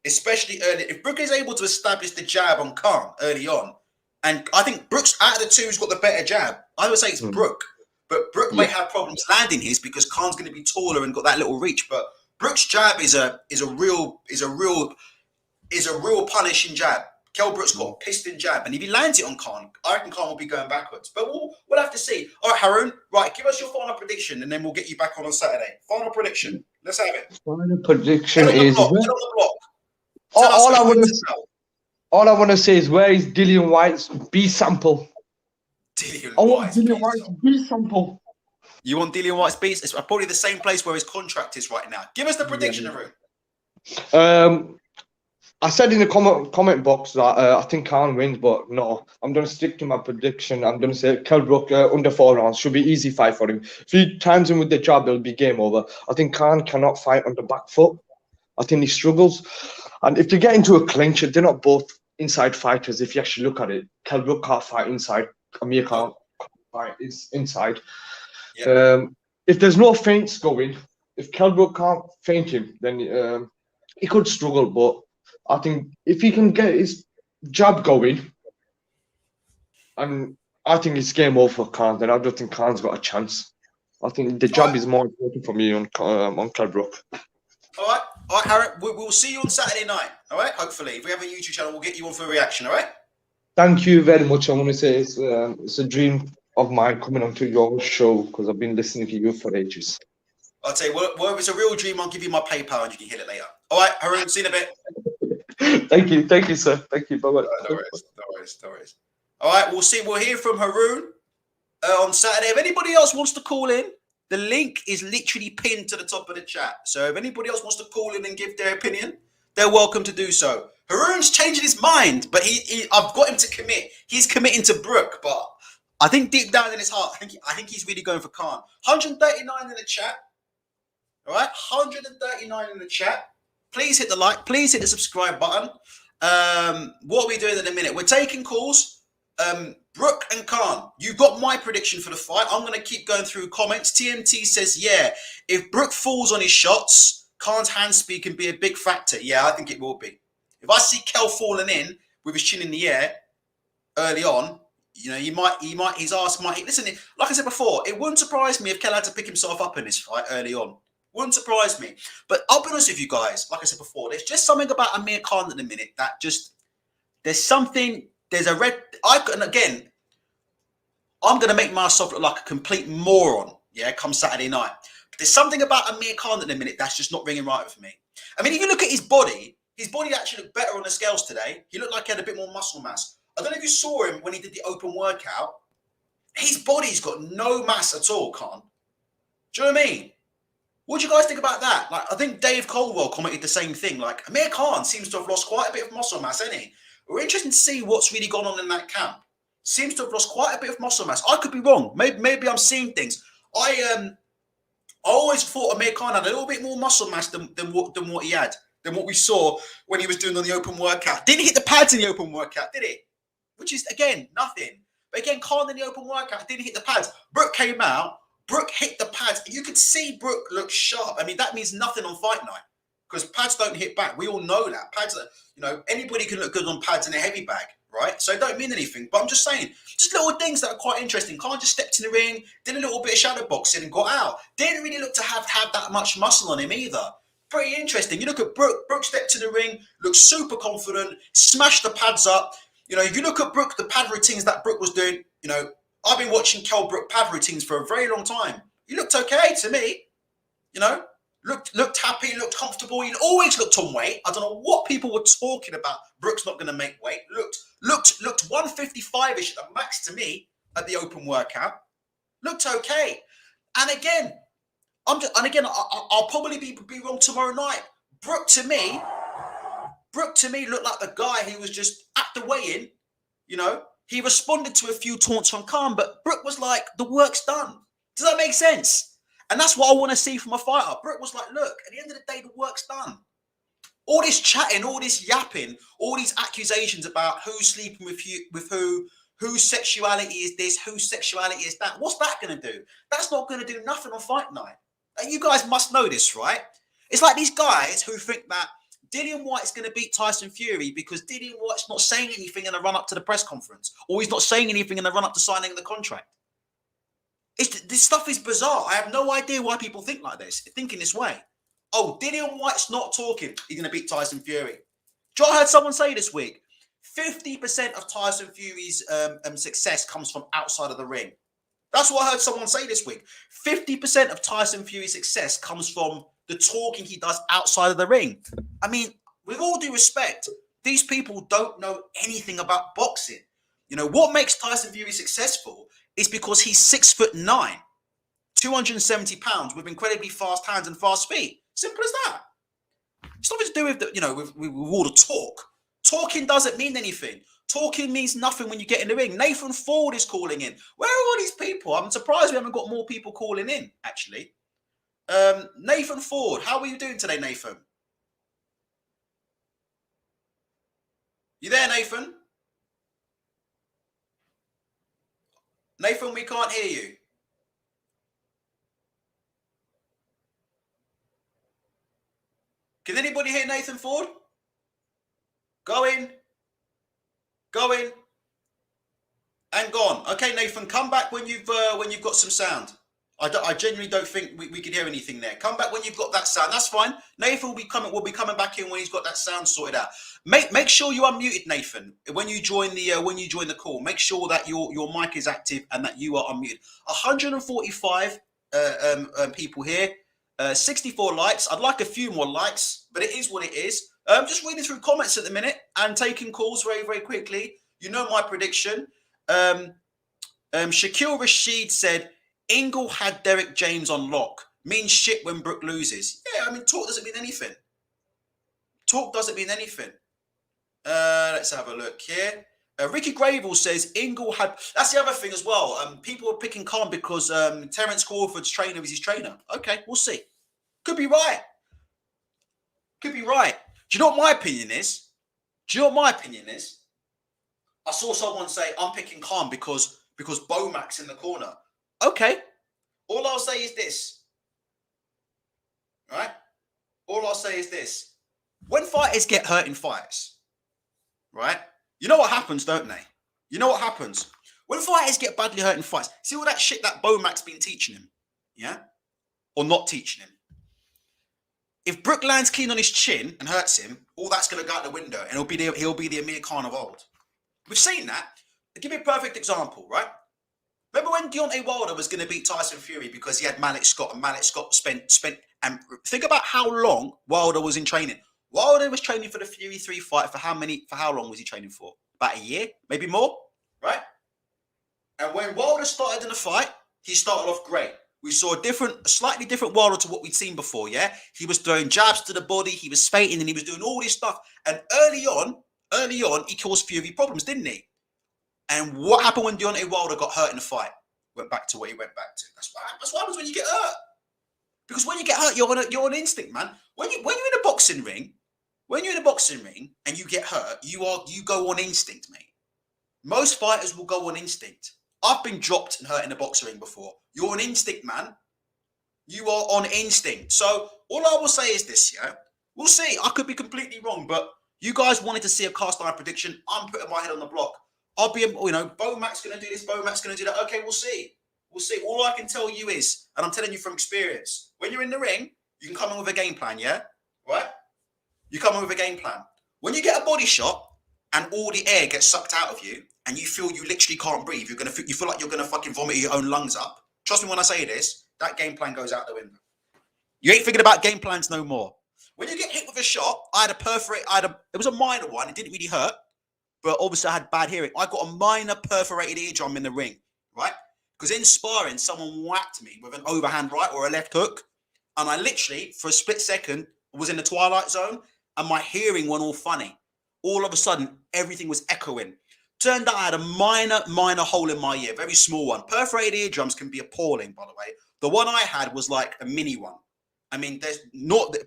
Especially early. If Brook is able to establish the jab on Khan early on, and I think Brook's out of the two who's got the better jab, I would say it's Brook. But Brook may have problems landing his because Khan's going to be taller and got that little reach. But Brook's jab is a real punishing jab. Kell Brook's got a piston jab, and if he lands it on Khan, I reckon Khan will be going backwards. But we'll have to see. All right, Haroon, right, give us your final prediction, and then we'll get you back on Saturday. Final prediction. Let's have it. Final prediction is get on the block. All I want to say is where is Dillian Whyte's B sample? I want Dillian Whyte's B sample. You want Dillian Whyte's B? It's probably the same place where his contract is right now. Give us the prediction, Haroon. I said in the comment box that I think Khan wins, but no, I'm going to stick to my prediction. I'm going to say Kell Brook under 4 rounds. Should be easy fight for him. If he times him with the jab, it'll be game over. I think Khan cannot fight on the back foot. I think he struggles. And if they get into a clinch, they're not both inside fighters. If you actually look at it, Kell Brook can't fight inside. Amir Khan can't fight inside. Yeah. If there's no feints going, if Kell Brook can't feint him, then he could struggle. But I think if he can get his jab going, and I think it's game over for Khan, then I don't think Khan's got a chance. I think the jab is more important for me on Kell Brook. All right, Harry, we'll see you on Saturday night. All right, hopefully. If we have a YouTube channel, we'll get you on for a reaction, all right? Thank you very much. I want to say it's a dream of mine coming onto your show because I've been listening to you for ages. I'll tell you, well, if it's a real dream, I'll give you my PayPal and you can hit it later. All right, Haroon, see you in a bit. Thank you, sir. Thank you. Bye-bye. No worries. All right, we'll hear from Haroon on Saturday. If anybody else wants to call in, the link is literally pinned to the top of the chat. So if anybody else wants to call in and give their opinion, they're welcome to do so. Haroon's changing his mind, but I've got him to commit. He's committing to Brook, but I think deep down in his heart, I think he's really going for Khan. 139 in the chat. All right, 139 in the chat. Please hit the like. Please hit the subscribe button. What are we doing in a minute? We're taking calls. Brook and Khan, you got my prediction for the fight. I'm going to keep going through comments. TMT says, yeah, if Brook falls on his shots, Khan's hand speed can be a big factor. Yeah, I think it will be. If I see Kell falling in with his chin in the air early on, You know, his ass might. Listen, like I said before, it wouldn't surprise me if Kell had to pick himself up in this fight early on. Wouldn't surprise me. But I'll be honest with you guys. Like I said before, there's just something about Amir Khan at the minute that just there's something. There's a red. And again, I'm going to make myself look like a complete moron. Yeah, come Saturday night. But there's something about Amir Khan at the minute that's just not ringing right with me. I mean, if you look at his body actually looked better on the scales today. He looked like he had a bit more muscle mass. I don't know if you saw him when he did the open workout. His body's got no mass at all, Khan. Do you know what I mean? What do you guys think about that? Like, I think Dave Coldwell commented the same thing. Like, Amir Khan seems to have lost quite a bit of muscle mass, hasn't he? We're interested to see what's really gone on in that camp. Seems to have lost quite a bit of muscle mass. I could be wrong. Maybe I'm seeing things. I always thought Amir Khan had a little bit more muscle mass than what he had, than what we saw when he was doing on the open workout. Didn't hit the pads in the open workout, did it? Which is, again, nothing. But again, Khan in the open workout didn't hit the pads. Brook came out. Brook hit the pads. You could see Brook look sharp. I mean, that means nothing on fight night because pads don't hit back. We all know that. Pads, anybody can look good on pads in a heavy bag, right? So it don't mean anything. But I'm just saying, just little things that are quite interesting. Khan just stepped in the ring, did a little bit of shadow boxing and got out. Didn't really look to have that much muscle on him either. Pretty interesting. You look at Brook. Brook stepped to the ring, looked super confident, smashed the pads up. If you look at Brook, the pad routines that Brook was doing, I've been watching Kell Brook pad routines for a very long time. He looked okay to me, looked happy, looked comfortable. He always looked on weight. I don't know what people were talking about. Brook's not going to make weight. Looked 155-ish at the max to me at the open workout. Looked okay. And again, I'll probably be wrong tomorrow night. Brook to me looked like the guy who was just at the weigh-in, He responded to a few taunts from Khan, but Brook was like, the work's done. Does that make sense? And that's what I want to see from a fighter. Brook was like, look, at the end of the day, the work's done. All this chatting, all this yapping, all these accusations about who's sleeping with who, whose sexuality is this, whose sexuality is that. What's that going to do? That's not going to do nothing on fight night. You guys must know this, right? It's like these guys who think that Dillian Whyte's going to beat Tyson Fury because Dillian Whyte's not saying anything in the run-up to the press conference, or he's not saying anything in the run-up to signing the contract. This stuff is bizarre. I have no idea why people think like this, think in this way. Oh, Dillian Whyte's not talking. He's going to beat Tyson Fury. Do you know what I heard someone say this week? 50% of Tyson Fury's success comes from outside of the ring. That's what I heard someone say this week. 50% of Tyson Fury's success comes from the talking he does outside of the ring. I mean, with all due respect, these people don't know anything about boxing. What makes Tyson Fury successful is because he's 6'9", 270 pounds with incredibly fast hands and fast feet. Simple as that. It's nothing to do with with all the talk. Talking doesn't mean anything. Talking means nothing when you get in the ring. Nathan Ford is calling in. Where are all these people? I'm surprised we haven't got more people calling in, actually. Nathan Ford, how are you doing today, Nathan? You there, Nathan? Nathan, we can't hear you. Can anybody hear Nathan Ford? Go in, and gone. Okay, Nathan, come back when you've got some sound. I genuinely don't think we can hear anything there. Come back when you've got that sound. That's fine. Nathan will be coming back in when he's got that sound sorted out. Make sure you unmuted, Nathan, when you join the call. Make sure that your mic is active and that you are unmuted. 145 people here. 64 likes. I'd like a few more likes, but it is what it is. Just reading through comments at the minute and taking calls very, very quickly. You know my prediction. Shaquille Rashid said, Ingle had Derek James on lock. Means shit when Brook loses. Yeah, I mean, talk doesn't mean anything. Talk doesn't mean anything. Let's have a look here. Ricky Gravel says Ingle had... That's the other thing as well. People are picking Khan because Terence Crawford's trainer is his trainer. Okay, we'll see. Could be right. Could be right. Do you know what my opinion is? I saw someone say, I'm picking Khan because Bomac's in the corner. Okay. All I'll say is this. Right? All I'll say is this. When fighters get hurt in fights, right? You know what happens, don't they? You know what happens? When fighters get badly hurt in fights, see all that shit that Bomac's been teaching him, yeah, or not teaching him. If Brook lands clean on his chin and hurts him, all that's going to go out the window, and he'll be the Amir Khan of old. We've seen that. I'll give you a perfect example, right? Remember when Deontay Wilder was going to beat Tyson Fury because he had Malik Scott, and Malik Scott spent and think about how long Wilder was in training. Wilder was training for the Fury 3 fight for how long was he training for? About a year, maybe more, right? And when Wilder started in the fight, he started off great. We saw a slightly different Wilder to what we'd seen before, yeah? He was throwing jabs to the body, he was feinting, and he was doing all this stuff. And early on, he caused Fury problems, didn't he? And what happened when Deontay Wilder got hurt in the fight? Went back to what he went back to. That's what happens when you get hurt. Because when you get hurt, you're on instinct, man. When you're in a boxing ring, and you get hurt, you go on instinct, mate. Most fighters will go on instinct. I've been dropped and hurt in a boxing ring before. You're on instinct, man. You are on instinct. So all I will say is this, yeah? We'll see. I could be completely wrong, but you guys wanted to see a cast iron prediction. I'm putting my head on the block. I'll be, Bomac's going to do this, Bomac's going to do that. Okay, we'll see. We'll see. All I can tell you is, and I'm telling you from experience, when you're in the ring, you can come in with a game plan, yeah? Right? You come in with a game plan. When you get a body shot and all the air gets sucked out of you and you feel you literally can't breathe, you feel like you're going to fucking vomit your own lungs up. Trust me when I say this, that game plan goes out the window. You ain't thinking about game plans no more. When you get hit with a shot, it was a minor one. It didn't really hurt. But obviously I had bad hearing. I got a minor perforated eardrum in the ring, right? Because in sparring, someone whacked me with an overhand right or a left hook. And I literally, for a split second, was in the twilight zone and my hearing went all funny. All of a sudden, everything was echoing. Turned out I had a minor hole in my ear, very small one. Perforated eardrums can be appalling, by the way. The one I had was like a mini one. I mean,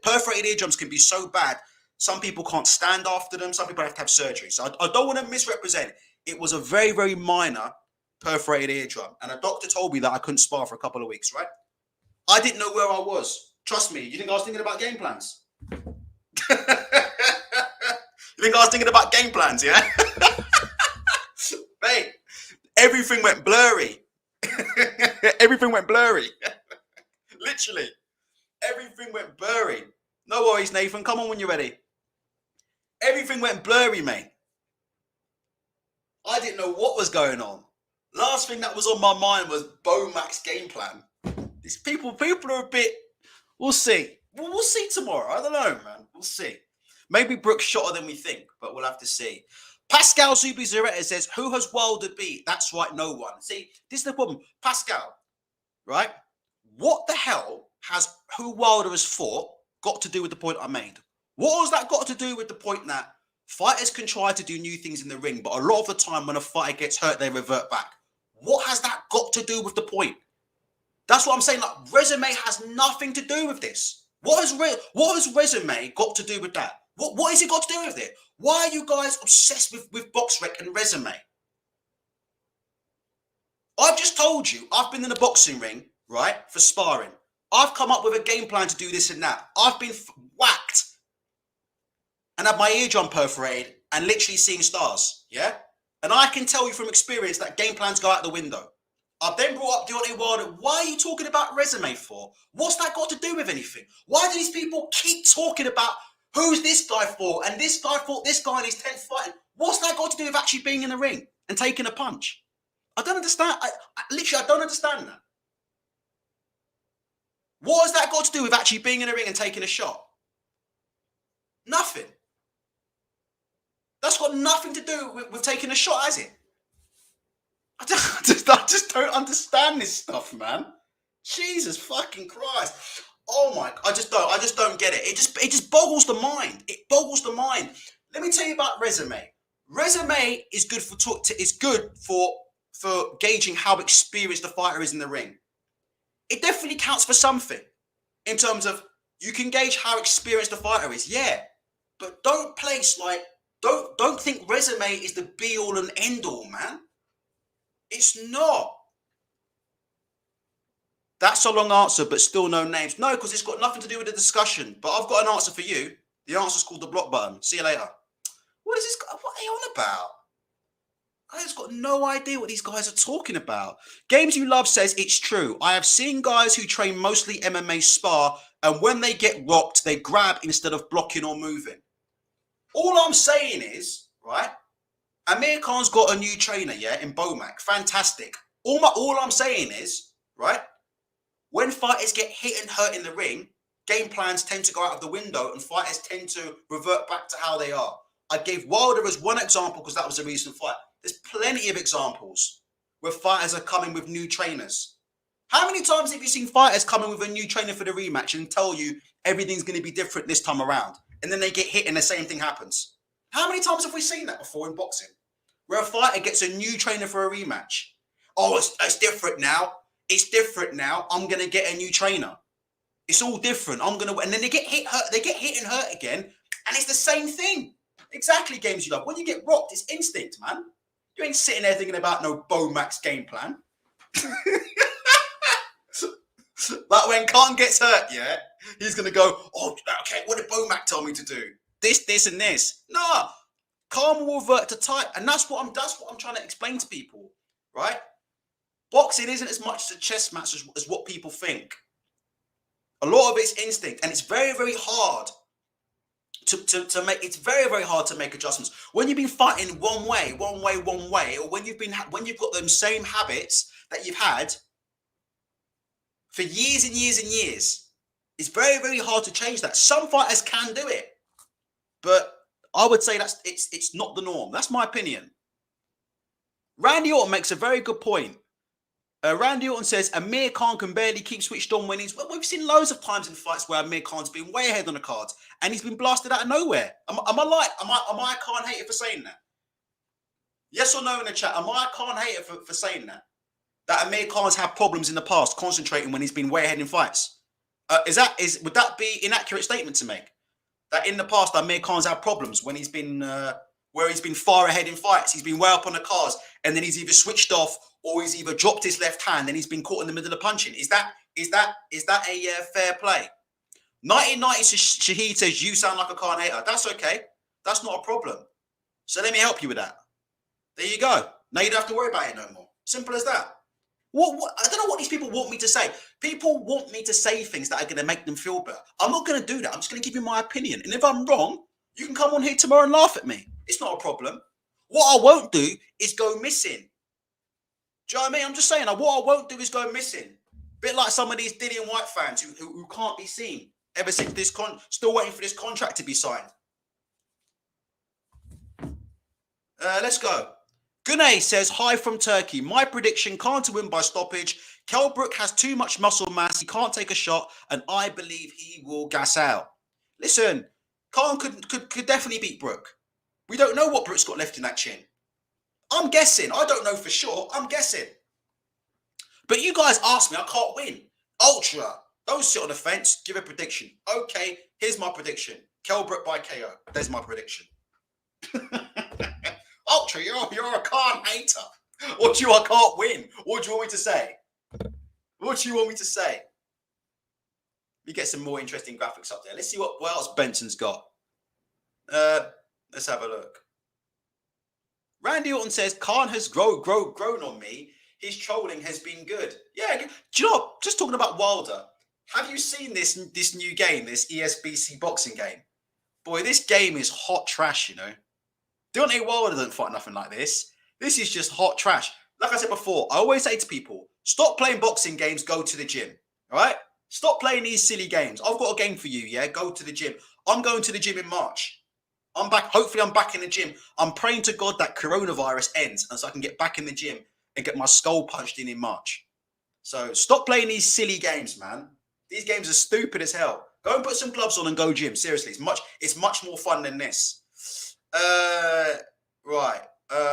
perforated eardrums can be so bad. Some people can't stand after them. Some people have to have surgery. So I don't want to misrepresent. It was a very, very minor perforated eardrum. And a doctor told me that I couldn't spar for a couple of weeks, right? I didn't know where I was. Trust me. You think I was thinking about game plans? You think I was thinking about game plans, yeah? Mate, everything went blurry. Everything went blurry. Literally. Everything went blurry. No worries, Nathan. Come on when you're ready. Everything went blurry, mate. I didn't know what was going on. Last thing that was on my mind was Bomac's game plan. These people are a bit... We'll see. We'll see tomorrow. I don't know, man. We'll see. Maybe Brook's shorter than we think, but we'll have to see. Pascal Zubi-Zaretta says, who has Wilder beat? That's right, no one. See, this is the problem. Pascal, right? What the hell has who Wilder has fought got to do with the point I made? What has that got to do with the point that fighters can try to do new things in the ring, but a lot of the time when a fighter gets hurt, they revert back? What has that got to do with the point? That's what I'm saying. Like, resume has nothing to do with this. What has resume got to do with that? What has it got to do with it? Why are you guys obsessed with box rec and resume? I've just told you, I've been in a boxing ring, right, for sparring. I've come up with a game plan to do this and that. I've been whacked and had my eardrum perforated and literally seeing stars, yeah? And I can tell you from experience that game plans go out the window. I've then brought up Deontay Wilder. Why are you talking about resume for? What's that got to do with anything? Why do these people keep talking about who's this guy for and this guy fought this guy in his 10th fight? What's that got to do with actually being in the ring and taking a punch? I don't understand. I don't understand that. What has that got to do with actually being in the ring and taking a shot? Nothing. That's got nothing to do with taking a shot, has it? I just don't understand this stuff, man. Jesus fucking Christ. Oh my, I just don't get it. It just boggles the mind. It boggles the mind. Let me tell you about resume. Resume is good for gauging how experienced the fighter is in the ring. It definitely counts for something in terms of you can gauge how experienced the fighter is, yeah. But don't think resume is the be all and end all, man. It's not. That's a long answer, but still no names. No, because it's got nothing to do with the discussion. But I've got an answer for you. The answer's called the block button. See you later. What is this? What are you on about? I just got no idea what these guys are talking about. Games You Love says it's true. I have seen guys who train mostly MMA spar, and when they get rocked, they grab instead of blocking or moving. All I'm saying is, right? Amir Khan's got a new trainer, yeah, in Bomac. Fantastic. All I'm saying is, right? When fighters get hit and hurt in the ring, game plans tend to go out of the window, and fighters tend to revert back to how they are. I gave Wilder as one example because that was a recent fight. There's plenty of examples where fighters are coming with new trainers. How many times have you seen fighters coming with a new trainer for the rematch and tell you everything's going to be different this time around, and then they get hit and the same thing happens? How many times have we seen that before in boxing, where a fighter gets a new trainer for a rematch? Oh, it's different now. It's different now. I'm going to get a new trainer. It's all different. I'm going to, and then they get hit, hurt. They get hit and hurt again, and it's the same thing. Exactly, Games You Love. When you get rocked, it's instinct, man. You ain't sitting there thinking about no Bomax game plan. Like when Khan gets hurt, yeah, he's gonna go, oh, okay, what did Bomac tell me to do? This, and this. Nah, Khan will revert to type, and that's what I'm trying to explain to people, right? Boxing isn't as much a chess match as what people think. A lot of it's instinct, and it's very, very hard to make. It's very, very hard to make adjustments when you've been fighting one way, or when you've got them same habits that you've had for years and years and years. It's very, very hard to change that. Some fighters can do it, but I would say it's not the norm. That's my opinion. Randy Orton makes a very good point. Randy Orton says Amir Khan can barely keep switched on when he's. Well, we've seen loads of times in fights where Amir Khan's been way ahead on the cards and he's been blasted out of nowhere. Am I a Khan hater for saying that? Yes or no in the chat? Am I a Khan hater for saying that? That Amir Khan's had problems in the past concentrating when he's been way ahead in fights. Would that be an inaccurate statement to make? That in the past Amir Khan's had problems when he's been where he's been far ahead in fights. He's been way up on the cards, and then he's either switched off or he's either dropped his left hand and he's been caught in the middle of punching. Is that a fair play? 1990 Shahid says you sound like a Khan hater. That's okay. That's not a problem. So let me help you with that. There you go. Now you don't have to worry about it no more. Simple as that. What I don't know what these people want me to say. People want me to say things that are going to make them feel better. I'm not going to do that. I'm just going to give you my opinion. And if I'm wrong, you can come on here tomorrow and laugh at me. It's not a problem. What I won't do is go missing. Do you know what I mean? I'm just saying, what I won't do is go missing. A bit like some of these Dillian Whyte fans who can't be seen ever since this still waiting for this contract to be signed. Let's go. Gunay says, hi from Turkey. My prediction, Khan to win by stoppage. Kell Brook has too much muscle mass. He can't take a shot, and I believe he will gas out. Listen, Khan could definitely beat Brook. We don't know what Brook's got left in that chin. I'm guessing. I don't know for sure. I'm guessing. But you guys asked me, I can't win. Ultra. Don't sit on the fence. Give a prediction. Okay, here's my prediction. Kell Brook by KO. There's my prediction. Ultra, you're a Khan hater. What do you? I can't win. What do you want me to say? What do you want me to say? Let me get some more interesting graphics up there. Let's see what else Benson's got. Let's have a look. Randy Orton says Khan has grown on me. His trolling has been good. Yeah, do you know what? Just talking about Wilder. Have you seen this new game, this ESBC boxing game? Boy, this game is hot trash, you know. Deontay Wilder doesn't fight nothing like this. This is just hot trash. Like I said before, I always say to people, stop playing boxing games, go to the gym. All right? Stop playing these silly games. I've got a game for you, yeah? Go to the gym. I'm going to the gym in March. I'm back. Hopefully, I'm back in the gym. I'm praying to God that coronavirus ends and so I can get back in the gym and get my skull punched in March. So stop playing these silly games, man. These games are stupid as hell. Go and put some gloves on and go gym. Seriously, it's much more fun than this. Right.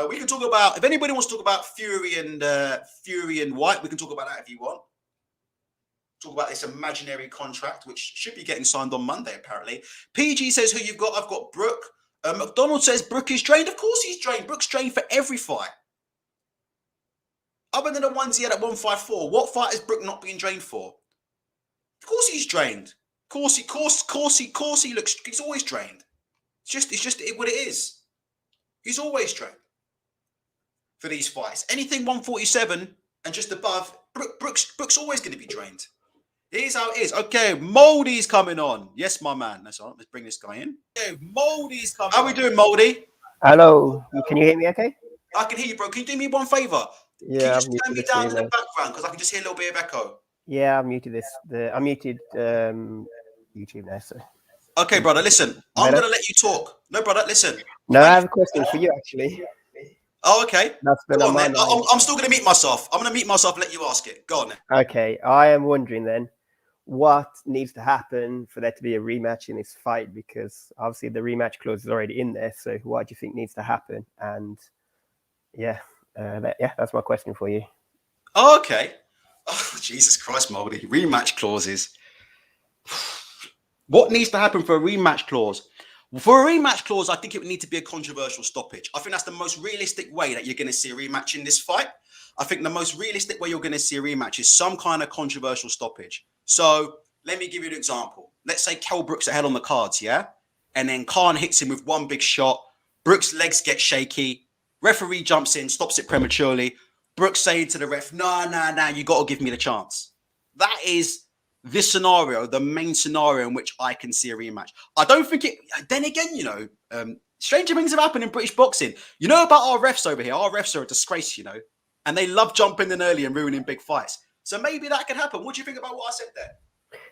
We can talk about, if anybody wants to talk about Fury and Whyte, we can talk about that if you want. Talk about this imaginary contract, which should be getting signed on Monday, apparently. PG says who you've got. I've got Brook. McDonald says Brook is drained. Of course he's drained. Brook's drained for every fight. Other than the ones he had at 154, what fight is Brook not being drained for? Of course he's drained. Of course he looks. He's always drained. It's just what it is. He's always drained. for these fights. Anything 147 and just above, Brook's always going to be drained. Here's how it is. Okay, Moldy's coming on. Yes, my man. That's all right. Let's bring this guy in. Okay, Moldy's coming on. How we doing, Moldy? Hello. Can you hear me okay? I can hear you, bro. Can you do me one favor? Yeah, can you just turn me down in the background because I can just hear a little bit of echo? Yeah, I muted I muted YouTube now, so. Okay, brother, listen. I'm going to let you talk. No, brother, listen. No, I have a question for you, actually. Oh, okay. That's been on, then. I'm still going to mute myself. I'm going to mute myself and let you ask it. Go on, then. Okay, I am wondering then, what needs to happen for there to be a rematch in this fight? Because obviously the rematch clause is already in there. So what do you think needs to happen? And that's my question for you. Oh, okay. Oh, Jesus Christ, Moldy. Rematch clauses. What needs to happen for a rematch clause? For a rematch clause, I think it would need to be a controversial stoppage. I think that's the most realistic way that you're going to see a rematch in this fight. I think the most realistic way you're going to see a rematch is some kind of controversial stoppage. So let me give you an example. Let's say Kell Brook's ahead on the cards, yeah? And then Khan hits him with one big shot. Brook's legs get shaky. Referee jumps in, stops it prematurely. Brook's saying to the ref, nah, you got to give me the chance. That is this scenario, the main scenario in which I can see a rematch. I don't think it... Then again, stranger things have happened in British boxing. You know about our refs over here. Our refs are a disgrace, and they love jumping in early and ruining big fights. So maybe that could happen. What do you think about what I said there?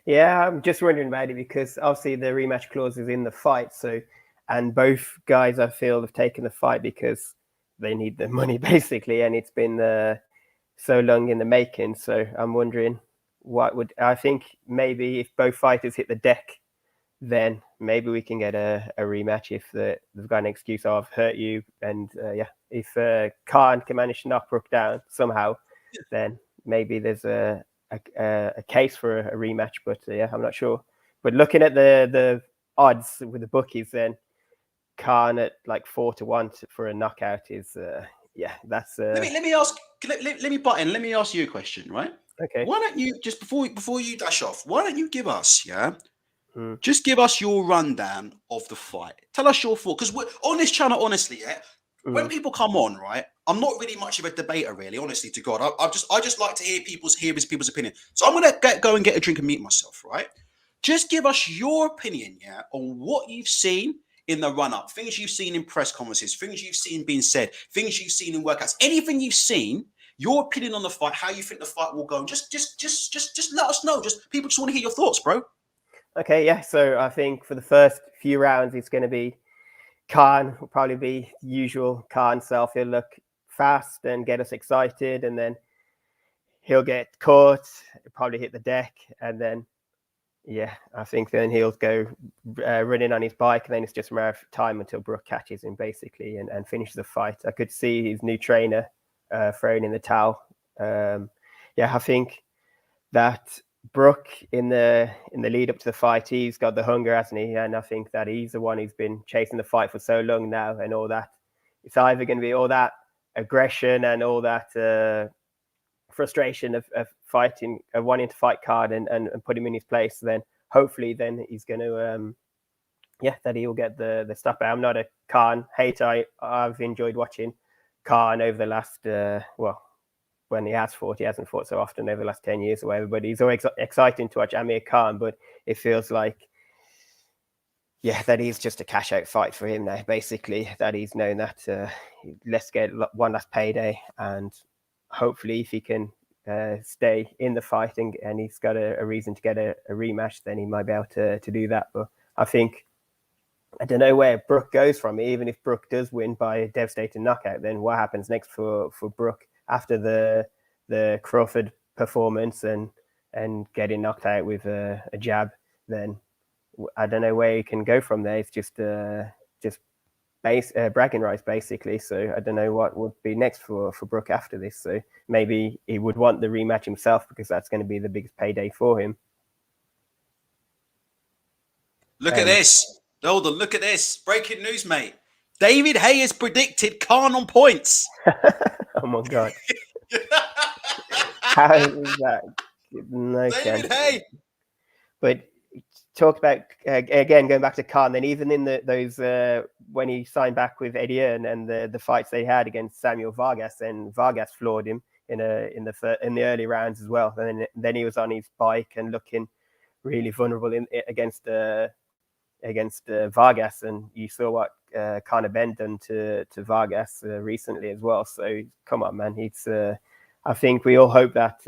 Yeah, I'm just wondering about it because obviously the rematch clause is in the fight. So, and both guys I feel have taken the fight because they need the money basically, and it's been so long in the making. So I'm wondering I think maybe if both fighters hit the deck, then maybe we can get a rematch if they've got an excuse, I've hurt you. And if Khan can manage to knock Brook down somehow, then maybe there's a case for a rematch. But I'm not sure. But looking at the odds with the bookies, then Khan at like 4-1 for a knockout is that's. Let me ask. Let me butt in. Let me ask you a question, right? Okay. Why don't you just before you dash off? Why don't you give us just give us your rundown of the fight. Tell us your thought, because we're on this channel. Honestly, when people come on, right, I'm not really much of a debater, really. Honestly, to God, I just like to hear people's opinion. So I'm gonna go and get a drink and mute myself, right? Just give us your opinion, on what you've seen in the run-up, things you've seen in press conferences, things you've seen being said, things you've seen in workouts, anything you've seen. Your opinion on the fight, how you think the fight will go, and just let us know. People just want to hear your thoughts, bro. Okay, yeah. So I think for the first few rounds, it's going to be Khan will probably be usual Khan self. He'll look fast and get us excited, and then he'll get caught, probably hit the deck, and then I think then he'll go running on his bike, and then it's just a matter of time until Brook catches him basically and finishes the fight. I could see his new trainer throwing in the towel. I think that Brook in the lead up to the fight, he's got the hunger, hasn't he? And I think that he's the one who's been chasing the fight for so long now, and all that. It's either going to be all that aggression and all that frustration of fighting, of wanting to fight Khan and put him in his place. Then hopefully, then he's going to that he'll get the stuff. I'm not a Khan hater. I've enjoyed watching Khan over the last when he hasn't fought so often over the last 10 years or whatever, but he's always exciting to watch Amir Khan. But it feels like that he's just a cash out fight for him now, basically, that he's known that let's get one last payday, and hopefully if he can stay in the fight and he's got a reason to get a rematch, then he might be able to do that. But I think I don't know where Brook goes from. Even if Brook does win by a devastating knockout, then what happens next for Brook after the Crawford performance and getting knocked out with a jab? Then I don't know where he can go from there. It's just bragging rights basically. So I don't know what would be next for Brook after this. So maybe he would want the rematch himself because that's going to be the biggest payday for him. Look at this. Hold on, look at this. Breaking news, mate. David Hay has predicted Khan on points. Oh my God. How is that? No David chance. Hay. But talk about again going back to Khan. Then even in those when he signed back with Dillian and the fights they had against Samuel Vargas, and Vargas floored him in the early rounds as well. And then he was on his bike and looking really vulnerable against Vargas, and you saw what Conor Benn done to Vargas recently as well. So come on, man. It's I think we all hope that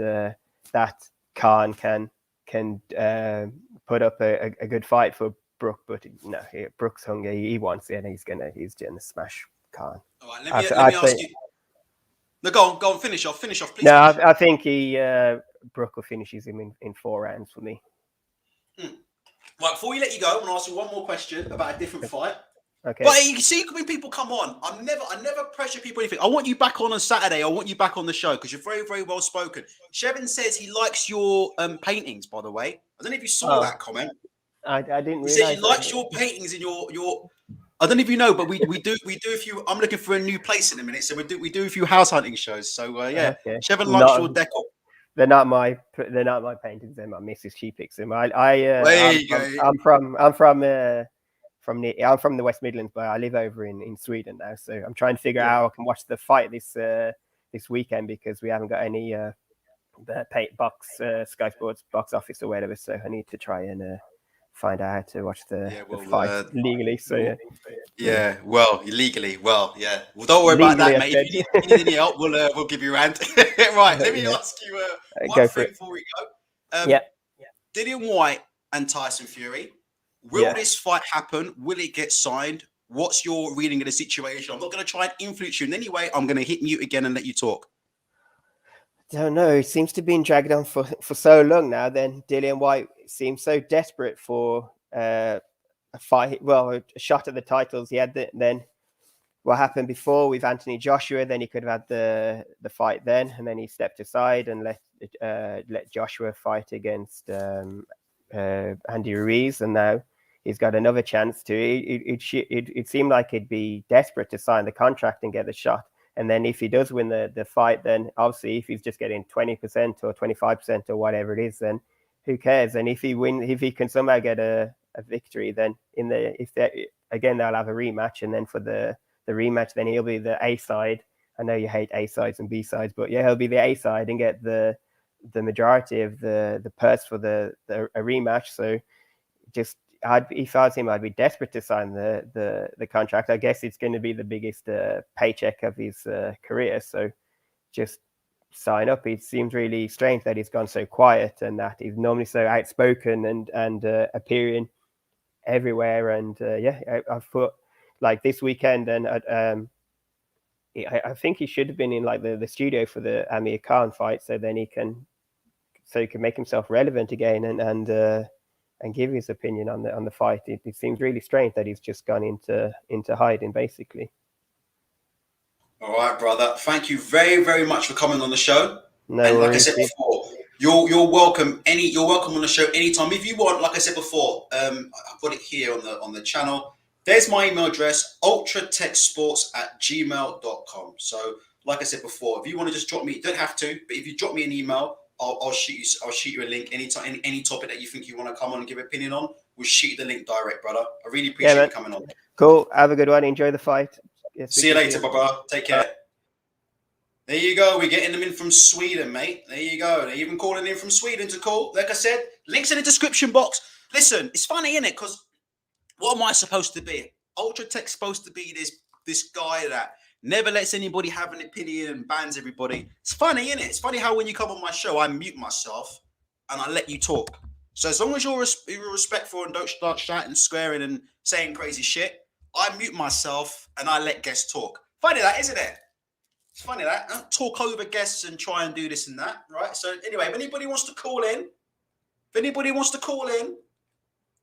that Khan can put up a good fight for Brook, but no, Brook's hungry. He wants it, and he's gonna smash Khan. All right, let me ask you. No, go on, finish off, please. No, I think Brook will finishes him in 4 rounds for me. Right, before we let you go, I want to ask you one more question about a different fight. Okay. But you see, when people come on, I never pressure people anything. I want you back on Saturday. I want you back on the show because you're very, very well spoken. Shevin says he likes your paintings, by the way. I don't know if you saw that comment. I didn't realize. He says he likes your paintings and your. I don't know if you know, but we do a few. I'm looking for a new place in a minute, so we do a few house hunting shows. So yeah, okay. Shevin likes your decor. They're not my paintings. They're my Mrs. She picks them. I'm from the West Midlands, but I live over in Sweden now. So I'm trying to figure out how I can watch the fight this weekend because we haven't got any the paint box Sky Sports box office or whatever. So I need to try and find out how to watch the fight legally. So well, legally, well, don't worry about that, mate. If you need any help, we'll give you a hand. Right, let me ask you one thing before we go. Dillian Whyte and Tyson Fury. Will this fight happen? Will it get signed? What's your reading of the situation? I'm not going to try and influence you in any way. I'm going to hit mute again and let you talk. Don't know. It seems to have been dragged on for so long now. Then Dillian Whyte seems so desperate for a fight. Well, a shot at the titles. He had then what happened before with Anthony Joshua. Then he could have had the fight then, and then he stepped aside and let Joshua fight against Andy Ruiz, and now he's got another chance to. It seemed like he'd be desperate to sign the contract and get the shot. And then if he does win the fight, then obviously if he's just getting 20% or 25% or whatever it is, then who cares? And if he can somehow get a victory, then they'll have a rematch. And then for the rematch, then he'll be the A side. I know you hate A sides and B sides, but he'll be the A side and get the majority of the purse for a rematch. So just if I was him, I'd be desperate to sign the contract. I guess it's going to be the biggest paycheck of his career. So just sign up. It seems really strange that he's gone so quiet and that he's normally so outspoken and appearing everywhere. And I thought like this weekend, and I think he should have been in like the studio for the Amir Khan fight, so then he can make himself relevant again and give his opinion on the fight. It seems really strange that he's just gone into hiding, basically. All right, brother. Thank you very, very much for coming on the show. No and like worries. I said before, you're welcome. You're welcome on the show anytime if you want. Like I said before, I've got it here on the channel. There's my email address, ultratechsports@gmail.com. So, like I said before, if you want to just drop me, you don't have to, but if you drop me an email, I'll shoot you a link anytime, any topic that you think you want to come on and give an opinion on. We'll shoot you the link direct, brother. I really appreciate you coming on. Cool. Have a good one. Enjoy the fight. Yes, see you later, brother. Take care. There you go. We're getting them in from Sweden, mate. There you go. They're even calling in from Sweden to call. Like I said, links in the description box. Listen, it's funny, isn't it? Because what am I supposed to be? Ultra Tech's supposed to be this guy that never lets anybody have an opinion and bans everybody. It's funny, isn't it? It's funny how when you come on my show, I mute myself and I let you talk. So as long as you're respectful and don't start shouting, swearing and saying crazy shit, I mute myself and I let guests talk. Funny that, isn't it? It's funny that. I don't talk over guests and try and do this and that, right? So anyway, if anybody wants to call in,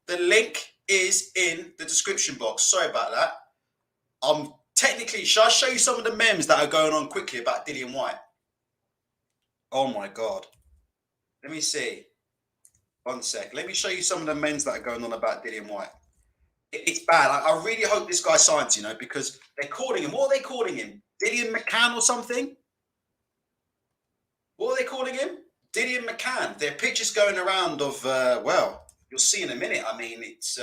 the link is in the description box. Sorry about that. Technically, shall I show you some of the memes that are going on quickly about Dillian Whyte? Oh my God. Let me see. 1 sec. Let me show you some of the memes that are going on about Dillian Whyte. It's bad. I really hope this guy signs, because they're calling him. What are they calling him? Dillian McCann or something? What are they calling him? Dillian McCann. There are pictures going around of, you'll see in a minute. I mean, it's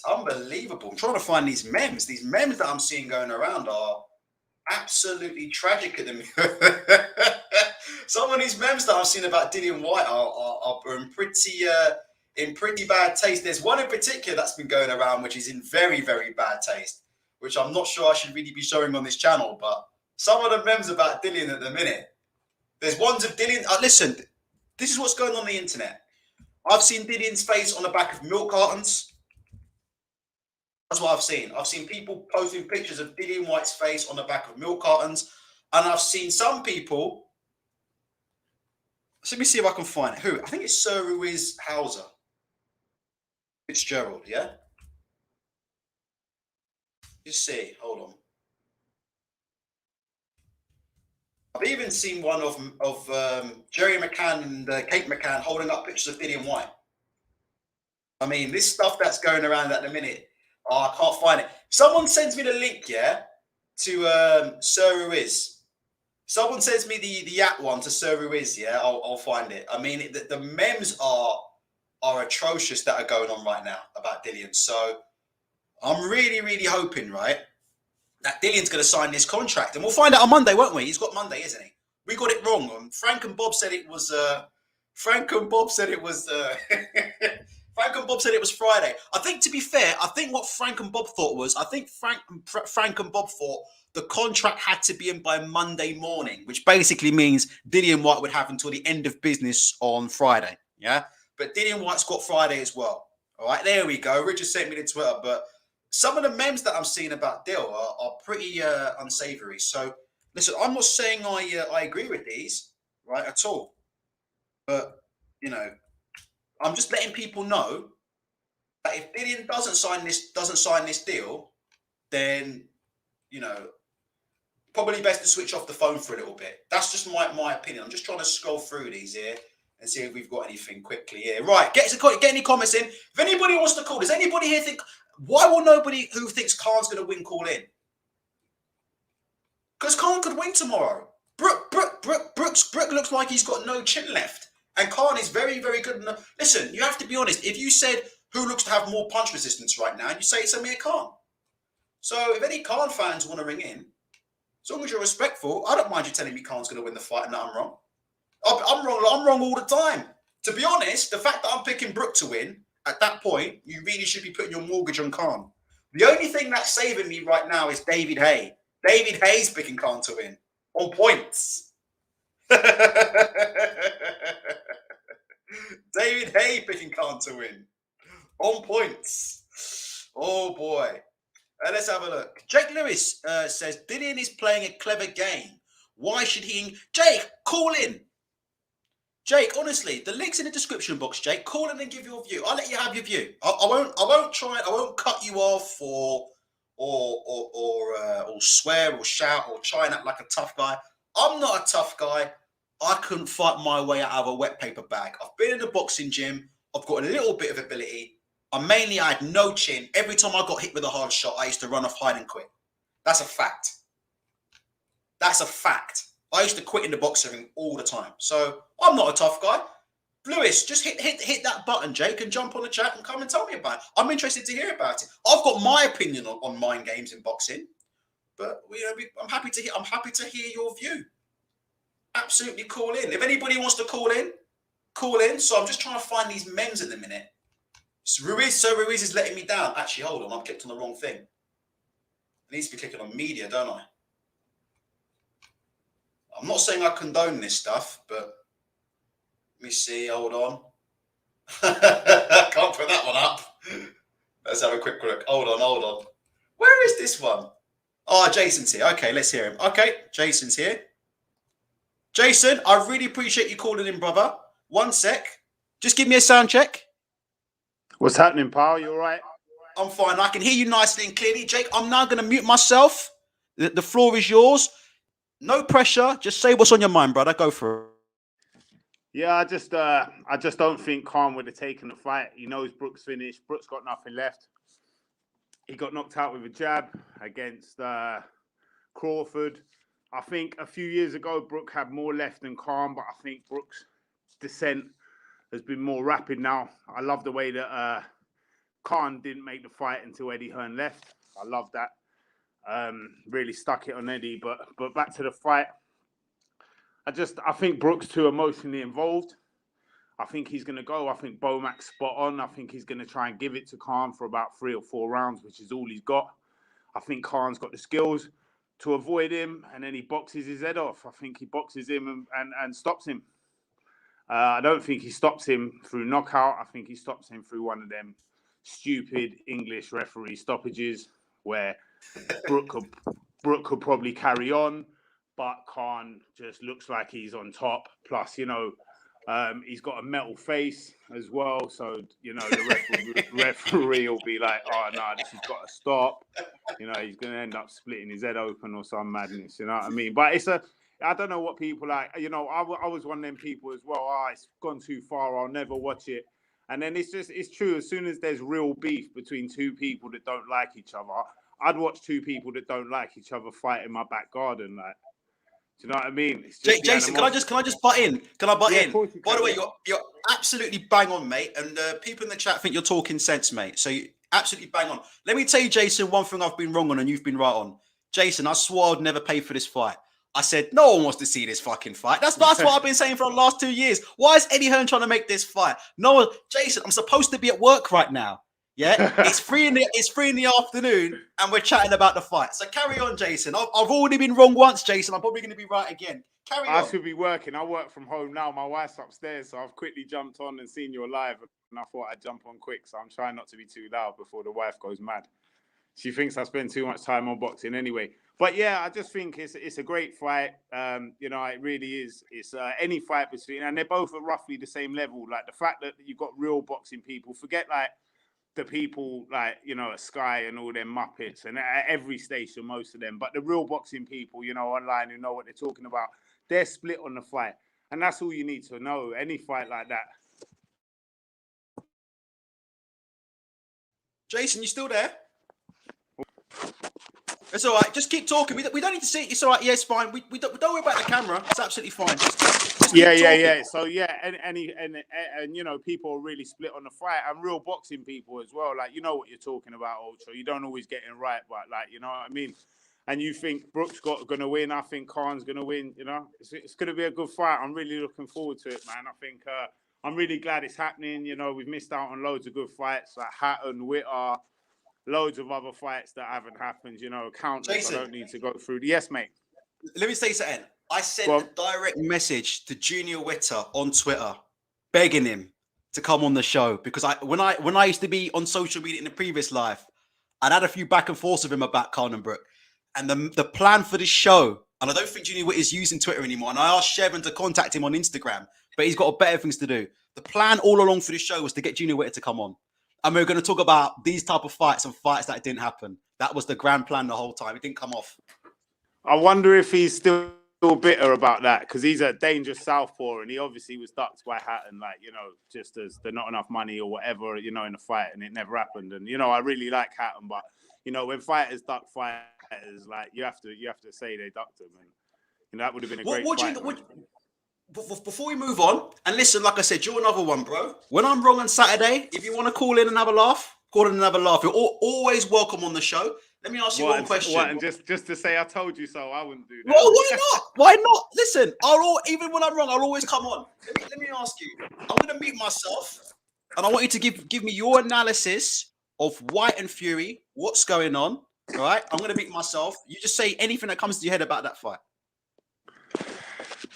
unbelievable. I'm trying to find these memes. These memes that I'm seeing going around are absolutely tragic at the minute. Some of these memes that I've seen about Dillian Whyte are in pretty bad taste. There's one in particular that's been going around, which is in very, very bad taste, which I'm not sure I should really be showing on this channel. But some of the memes about Dillian at the minute. There's ones of Dillian. Listen, this is what's going on the internet. I've seen Dillian's face on the back of milk cartons. That's what I've seen. I've seen people posting pictures of Dillian Whyte's face on the back of milk cartons. And I've seen some people. So let me see if I can find it. Who? I think it's Sir Ruiz Hauser. Fitzgerald, yeah? Just see. Hold on. I've even seen one of Jerry McCann and Kate McCann holding up pictures of Dillian Whyte. I mean, this stuff that's going around at the minute, I can't find it. Someone sends me the link, yeah, to Sir Ruiz. Someone sends me the one to Sir Ruiz, yeah, I'll find it. I mean, the memes are atrocious that are going on right now about Dillian. So I'm really, really hoping, right, that Dillian's going to sign this contract. And we'll find out on Monday, won't we? He's got Monday, isn't he? We got it wrong. Frank and Bob said it was Frank and Bob said it was Friday. I think, to be fair, I think what Frank and Bob thought was, I think Frank and Bob thought the contract had to be in by Monday morning, which basically means Dillian Whyte would have until the end of business on Friday. Yeah. But Dillian Whyte's got Friday as well. All right, there we go. Richard sent me to Twitter, but some of the memes that I'm seeing about Dill are pretty unsavory. So listen, I'm not saying I agree with these, right, at all. But, you know, I'm just letting people know that if Dillian doesn't sign this deal, then, you know, probably best to switch off the phone for a little bit. That's just my opinion. I'm just trying to scroll through these here and see if we've got anything quickly here. Right, get any comments in. If anybody wants to call, does anybody here think, why will nobody who thinks Khan's going to win call in? Because Khan could win tomorrow. Brook looks like he's got no chin left. And Khan is very, very good. Listen, you have to be honest. If you said who looks to have more punch resistance right now, you say it's Amir Khan. So if any Khan fans want to ring in, as long as you're respectful, I don't mind you telling me Khan's going to win the fight and that I'm wrong. I'm wrong all the time. To be honest, the fact that I'm picking Brook to win, at that point, you really should be putting your mortgage on Khan. The only thing that's saving me right now is David Hay. David Hay's picking Khan to win. On points. David Hay picking Khan to win. On points. Oh, boy. Let's have a look. Jake Lewis says, Dillian is playing a clever game. Why should he... Jake, call in. Jake, honestly, the link's in the description box, Jake. Call in and give your view. I'll let you have your view. I won't cut you off or swear or shout or try and act like a tough guy. I'm not a tough guy. I couldn't fight my way out of a wet paper bag. I've been in the boxing gym. I've got a little bit of ability. I had no chin. Every time I got hit with a hard shot, I used to run off, hide and quit. That's a fact. That's a fact. I used to quit in the boxing all the time. So I'm not a tough guy. Lewis, just hit that button, Jake, and jump on the chat and come and tell me about it. I'm interested to hear about it. I've got my opinion on mind games in boxing, but I'm happy to hear your view. Absolutely, call in. If anybody wants to call in, call in. So I'm just trying to find these memes at the minute. So Ruiz is letting me down. Actually, hold on. I've clicked on the wrong thing. I need to be clicking on media, don't I? I'm not saying I condone this stuff, but let me see. Hold on. Can't put that one up. Let's have a quick look. Hold on. Where is this one? Oh, Jason's here. Okay, let's hear him. Okay, Jason's here. Jason, I really appreciate you calling in, brother. 1 sec. Just give me a sound check. What's happening, pal? You all right? I'm fine. I can hear you nicely and clearly. Jake, I'm now going to mute myself. The floor is yours. No pressure. Just say what's on your mind, brother. Go for it. Yeah, I just don't think Khan would have taken the fight. He knows Brook's finished. Brook's got nothing left. He got knocked out with a jab against Crawford. I think a few years ago, Brook had more left than Khan, but I think Brook's descent has been more rapid now. I love the way that Khan didn't make the fight until Eddie Hearn left. I love that. Really stuck it on Eddie. But back to the fight. I think Brook's too emotionally involved. I think he's going to go. I think Bomac's spot on. I think he's going to try and give it to Khan for about 3 or 4 rounds, which is all he's got. I think Khan's got the skills to avoid him, and then he boxes his head off. I think he boxes him and stops him. I don't think he stops him through knockout. I think he stops him through one of them stupid English referee stoppages where Brook could probably carry on, but Khan just looks like he's on top. Plus, he's got a metal face as well. So, the referee will be like, oh, no, this has got to stop. He's going to end up splitting his head open or some madness. You know what I mean? But I don't know what people like. I was one of them people as well. Oh, it's gone too far. I'll never watch it. And then it's true. As soon as there's real beef between two people that don't like each other, I'd watch two people that don't like each other fight in my back garden. Like, do you know what I mean? Jason, can I just butt in? Can I butt in? By the way, yeah. you're absolutely bang on, mate. And people in the chat think you're talking sense, mate. So you absolutely bang on. Let me tell you, Jason, one thing I've been wrong on and you've been right on. Jason, I swore I'd never pay for this fight. I said, no one wants to see this fucking fight. That's what I've been saying for the last 2 years. Why is Eddie Hearn trying to make this fight? No one, Jason, I'm supposed to be at work right now. Yeah, it's 3 in the afternoon, and we're chatting about the fight. So carry on, Jason. I've already been wrong once, Jason. I'm probably going to be right again. Carry on. I should be working. I work from home now. My wife's upstairs, so I've quickly jumped on and seen you live, and I thought I'd jump on quick. So I'm trying not to be too loud before the wife goes mad. She thinks I spend too much time on boxing anyway. But yeah, I just think it's a great fight. It really is. It's any fight between, and they're both at roughly the same level. Like the fact that you've got real boxing people. Forget like the people like, at Sky and all them Muppets and at every station, most of them. But the real boxing people, online who know what they're talking about, they're split on the fight. And that's all you need to know. Any fight like that. Jason, you still there? It's all right. Just keep talking. We don't need to see it. It's all right. Yeah, it's fine. We don't worry about the camera. It's absolutely fine. Just keep talking. So and people are really split on the fight, and real boxing people as well. Like, you know what you're talking about, Ultra. You don't always get it right, but like, you know what I mean. And you think Brook's going to win. I think Khan's going to win. It's going to be a good fight. I'm really looking forward to it, man. I think I'm really glad it's happening. We've missed out on loads of good fights like Hatton, Witter. Loads of other fights that haven't happened, countless. Jason, I don't need to go through. Yes, mate. Let me say something. I sent a direct message to Junior Witter on Twitter, begging him to come on the show because when I used to be on social media in the previous life, I'd had a few back and forths with him about Khan and Brook, and the plan for this show. And I don't think Junior Witter is using Twitter anymore. And I asked Shevin to contact him on Instagram, but he's got better things to do. The plan all along for the show was to get Junior Witter to come on. And we're going to talk about these type of fights and fights that didn't happen. That was the grand plan the whole time. It didn't come off. I wonder if he's still bitter about that because he's a dangerous southpaw and he obviously was ducked by Hatton, just as there's not enough money or whatever, in the fight, and it never happened. And I really like Hatton, but when fighters duck fighters, like you have to say they ducked him, and that would have been a great fight. Before we move on, and listen, like I said, you're another one, bro. When I'm wrong on Saturday, if you want to call in and have a laugh, call in and have a laugh. You're always welcome on the show. Let me ask you one question. And just to say I told you so, I wouldn't do that. Well, why not? Why not? Listen, even when I'm wrong, I'll always come on. Let me ask you. I'm going to mute myself, and I want you to give me your analysis of Whyte and Fury, what's going on, all right? I'm going to mute myself. You just say anything that comes to your head about that fight.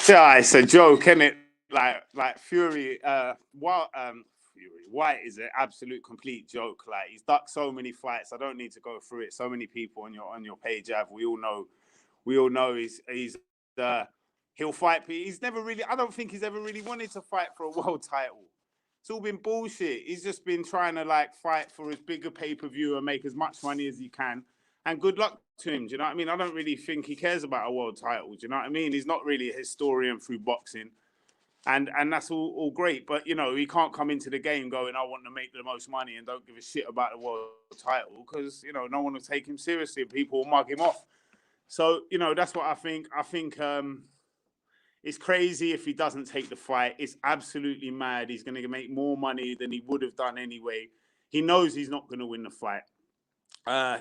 Yeah, it's a joke, isn't it? Like Fury, Whyte is an absolute complete joke. Like he's ducked so many fights. I don't need to go through it. So many people on your page have. We all know he's he'll fight. He's never really. I don't think he's ever really wanted to fight for a world title. It's all been bullshit. He's just been trying to fight for his bigger pay-per-view and make as much money as he can. And good luck to him. Do you know what I mean? I don't really think he cares about a world title. Do you know what I mean? He's not really a historian through boxing. And that's all great. But, he can't come into the game going, I want to make the most money and don't give a shit about the world title because, no one will take him seriously. People will mug him off. So, that's what I think. I think It's crazy if he doesn't take the fight. It's absolutely mad. He's going to make more money than he would have done anyway. He knows he's not going to win the fight.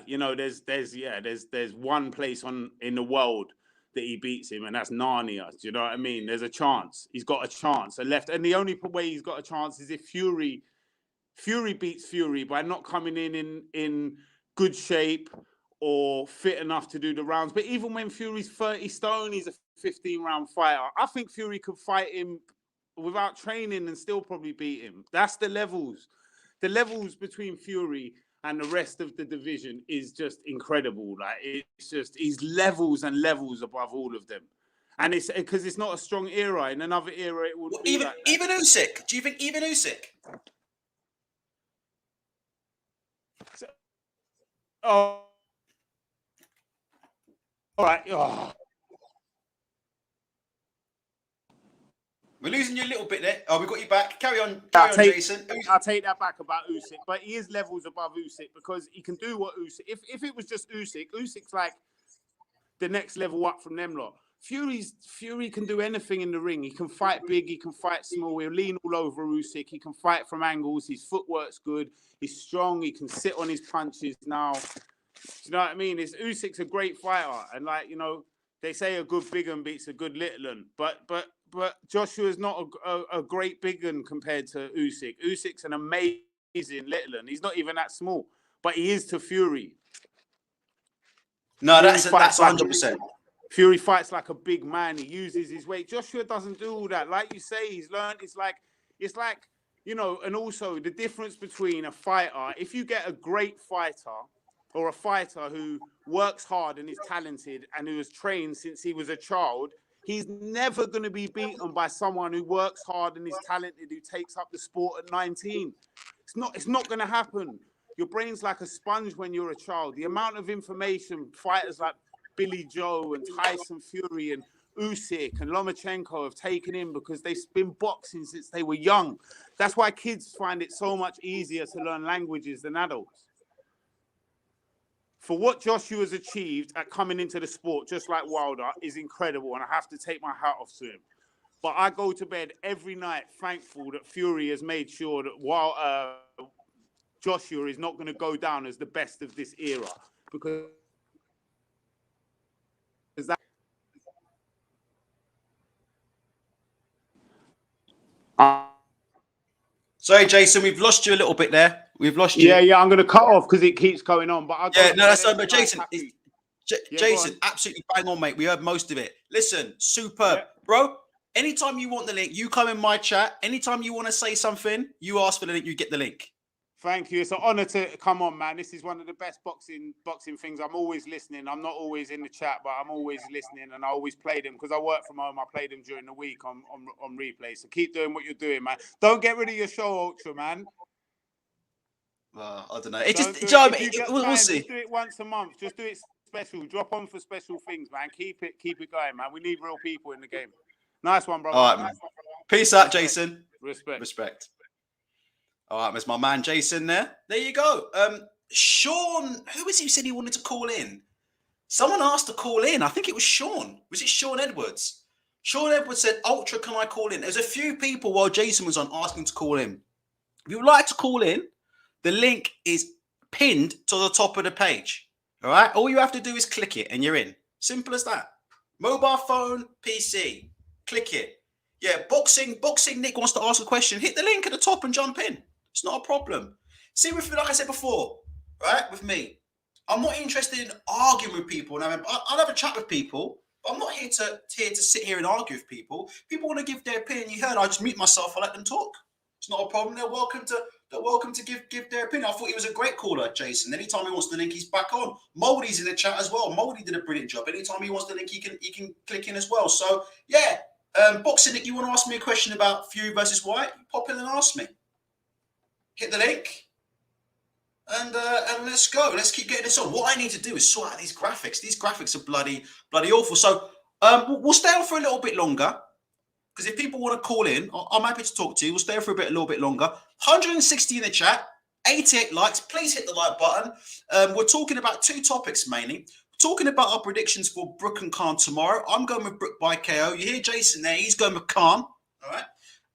You know, there's one place in the world that he beats him, and that's Narnia. Do you know what I mean? There's a chance. He's got a chance. And the only way he's got a chance is if Fury beats Fury by not coming in good shape or fit enough to do the rounds. But even when Fury's 30 stone, he's a 15-round fighter. I think Fury could fight him without training and still probably beat him. That's the levels. The levels between Fury and the rest of the division is just incredible. Like, it's just, he's levels and levels above all of them. And it's because it's not a strong era. In another era, it would be even like that. even Usyk. Do you think even Usyk? Oh, all right. Oh. We're losing you a little bit there. Oh, we got you back. Carry on, Jason. I'll take that back about Usyk, but he is levels above Usyk because he can do what Usyk. If it was just Usyk's like the next level up from them lot. Fury can do anything in the ring. He can fight big. He can fight small. He'll lean all over Usyk. He can fight from angles. His footwork's good. He's strong. He can sit on his punches now. Do you know what I mean? Usyk's a great fighter, and like, you know, they say a good big un beats a good little un, but Joshua's not a great big un compared to Usyk. Usyk's an amazing little un. He's not even that small, but he is to Fury. No, that's 100%. Fury fights like a big man. He uses his weight. Joshua doesn't do all that. Like you say, he's learned. It's like, you know, and also the difference between a fighter, if you get a great fighter or a fighter who works hard and is talented and who has trained since he was a child, he's never going to be beaten by someone who works hard and is talented, who takes up the sport at 19. It's not going to happen. Your brain's like a sponge when you're a child. The amount of information fighters like Billy Joe and Tyson Fury and Usyk and Lomachenko have taken in because they've been boxing since they were young. That's why kids find it so much easier to learn languages than adults. For what Joshua's achieved at coming into the sport, just like Wilder, is incredible, and I have to take my hat off to him. But I go to bed every night thankful that Fury has made sure that Joshua is not going to go down as the best of this era, because that. Sorry, Jason, we've lost you a little bit there. We've lost you. Yeah, I'm going to cut off because it keeps going on. But that's so. But Jason, Jason, absolutely bang on, mate. We heard most of it. Listen, superb, bro. Anytime you want the link, you come in my chat. Anytime you want to say something, you ask for the link, you get the link. Thank you. It's an honor to come on, man. This is one of the best boxing things. I'm always listening. I'm not always in the chat, but I'm always listening, and I always play them because I work from home. I play them during the week on replay. So keep doing what you're doing, man. Don't get rid of your show, Ultra, man. I don't know. It just, we'll see. Just do it once a month. Just do it special. Drop on for special things, man. Keep it going, man. We need real people in the game. Nice one, brother. All right, man. Peace out, Jason. Respect. All right, there's my man Jason there. There you go. Sean, who was he who said he wanted to call in? Someone asked to call in. I think it was Sean. Was it Sean Edwards? Sean Edwards said, Ultra, can I call in? There's a few people while Jason was on asking to call in. If you would like to call in, the link is pinned to the top of the page. All right? All you have to do is click it and you're in. Simple as that. Mobile phone, PC. Click it. Yeah, boxing Nick wants to ask a question. Hit the link at the top and jump in. It's not a problem. See, like I said before, right, with me, I'm not interested in arguing with people. And I'll have a chat with people, but I'm not here to sit here and argue with people. People want to give their opinion. You heard, I just mute myself. I let them talk. It's not a problem. They're welcome to give their opinion. I thought he was a great caller, Jason. Anytime he wants the link, he's back on. Moldy's in the chat as well. Moldy did a brilliant job. Anytime he wants the link, he can click in as well. So yeah, Boxing Nick, you want to ask me a question about Fury versus Whyte? Pop in and ask me. Hit the link, and let's go. Let's keep getting this on. What I need to do is sort out these graphics. These graphics are bloody awful. So we'll stay on for a little bit longer, because if people want to call in, I'm happy to talk to you. We'll stay on for a little bit longer. 160 in the chat, 88 likes. Please hit the like button. We're talking about two topics mainly. We're talking about our predictions for Brook and Khan tomorrow. I'm going with Brook by KO. You hear Jason there? He's going with Khan. All right.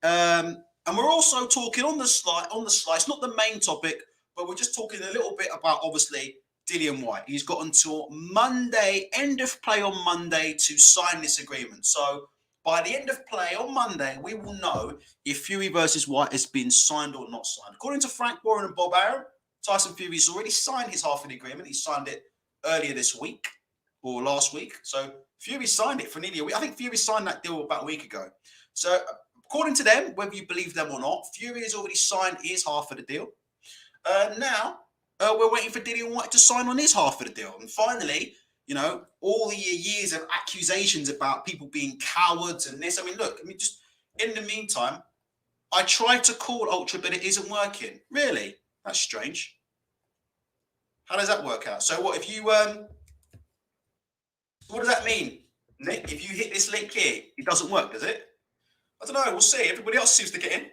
And we're also talking on the slide. It's not the main topic, but we're just talking a little bit about obviously Dillian Whyte. He's got until Monday, end of play on Monday, to sign this agreement. So by the end of play on Monday, we will know if Fury versus Whyte has been signed or not signed. According to Frank Warren and Bob Arum, Tyson Fury's already signed his half of the agreement. He signed it earlier this week or last week. So Fury signed it for nearly a week. I think Fury signed that deal about a week ago. So according to them, whether you believe them or not, Fury has already signed his half of the deal. Now we're waiting for Dillian Whyte to sign on his half of the deal. And finally, you know, all the years of accusations about people being cowards and this. I mean, look, just in the meantime, I tried to call Ultra, but it isn't working. Really? That's strange. How does that work out? So what if you what does that mean, Nick? If you hit this link here, it doesn't work, does it? I don't know. We'll see. Everybody else seems to get in,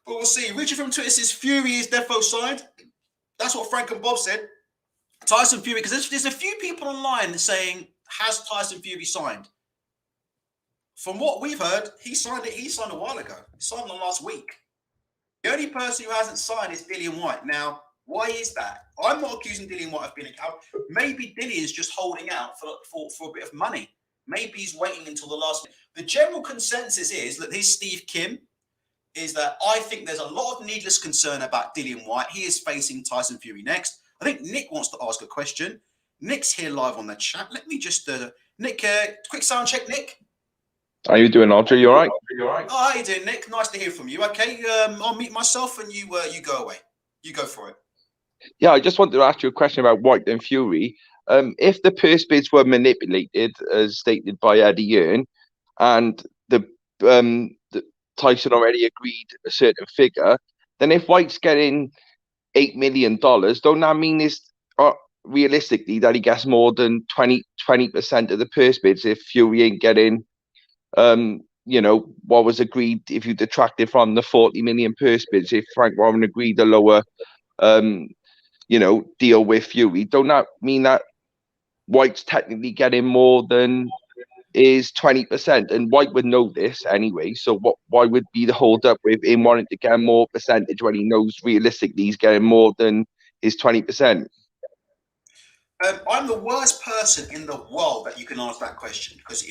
but we'll see. Richard from Twitter says Fury is defo signed. That's what Frank and Bob said. Tyson Fury, because there's a few people online saying, has Tyson Fury signed? From what we've heard, he signed it. He signed a while ago. He signed it last week. The only person who hasn't signed is Dillian Whyte. Now, why is that? I'm not accusing Dillian Whyte of being a coward. Maybe Dillian's just holding out for a bit of money. Maybe he's waiting until the last minute. The general consensus is that his Steve Kim is that I think there's a lot of needless concern about Dillian Whyte. He is facing Tyson Fury next. I think Nick wants to ask a question. Nick's here live on the chat. Let me just, Nick, quick sound check, Nick. How you doing, Audrey? You all right? Oh, how you doing, Nick? Nice to hear from you. Okay, I'll mute myself and you go away. You go for it. Yeah, I just wanted to ask you a question about Whyte and Fury. If the purse bids were manipulated, as stated by Eddie Hearn, and the Tyson already agreed a certain figure, then if Whyte's getting $8 million, don't that mean is realistically that he gets more than 20% of the purse bids if Fury ain't getting what was agreed if you detract it from the 40 million purse bids, if Frank Warren agreed a lower deal with Fury, don't that mean that Whyte's technically getting more than is 20%? And Whyte would know this anyway, so why would be the hold up with him wanting to get more percentage when he knows realistically he's getting more than his 20%? I'm the worst person in the world that you can ask that question, because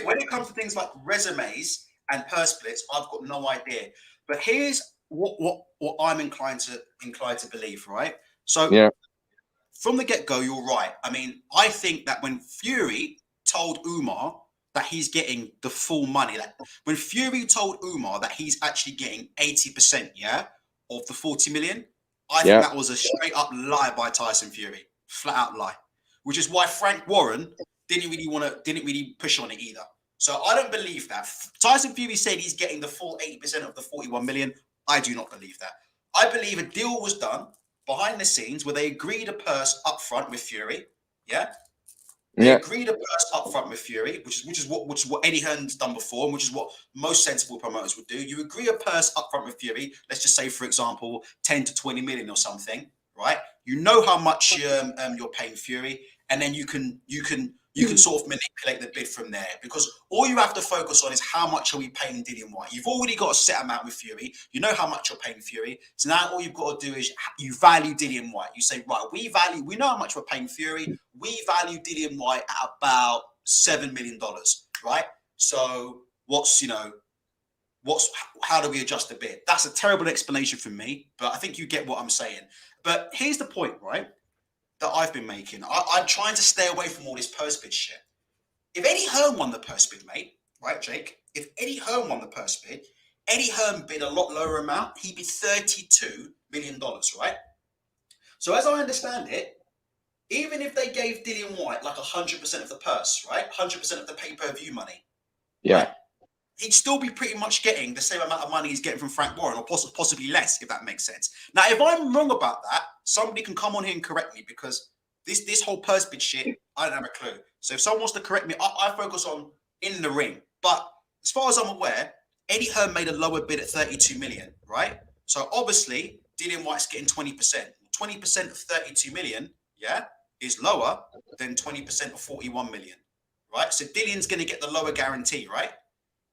when it comes to things like resumes and purse splits, I've got no idea. But here's what I'm inclined to believe, right? So yeah, from the get-go, you're right. I mean, I think that when Fury told Umar that he's getting the full money, like when Fury told Umar that he's actually getting 80%, of the 40 million, I think that was a straight up lie by Tyson Fury. Flat out lie, which is why Frank Warren didn't really push on it either. So I don't believe that. Tyson Fury said he's getting the full 80% of the 41 million. I do not believe that. I believe a deal was done behind the scenes where they agreed a purse up front with Fury. They agreed a purse up front with Fury, which is what Eddie Hearn's done before, and which is what most sensible promoters would do. You agree a purse up front with Fury. Let's just say, for example, 10 to 20 million or something. Right, you know how much you're paying Fury, and then you can sort of manipulate the bid from there, because all you have to focus on is how much are we paying Dillian Whyte. You've already got a set amount with Fury. You know how much you're paying Fury. So now all you've got to do is you value Dillian Whyte. You say, right, we know how much we're paying Fury. We value Dillian Whyte at about $7 million, right? So how do we adjust the bid? That's a terrible explanation from me, but I think you get what I'm saying. But here's the point, right, that I've been making. I'm trying to stay away from all this purse bid shit. If Eddie Hearn won the purse bid, mate, right, Jake? If Eddie Hearn won the purse bid, Eddie Hearn bid a lot lower amount. He bid $32 million, right? So as I understand it, even if they gave Dillian Whyte like 100% of the purse, right, 100% of the pay-per-view money, right, he'd still be pretty much getting the same amount of money he's getting from Frank Warren, or possibly less, if that makes sense. Now, if I'm wrong about that, somebody can come on here and correct me, because this whole purse bid shit, I don't have a clue. So if someone wants to correct me, I focus on in the ring. But as far as I'm aware, Eddie Hearn made a lower bid at 32 million, right? So obviously, Dillian Whyte's getting 20%. 20% of 32 million, is lower than 20% of 41 million, right? So Dillian's going to get the lower guarantee, right?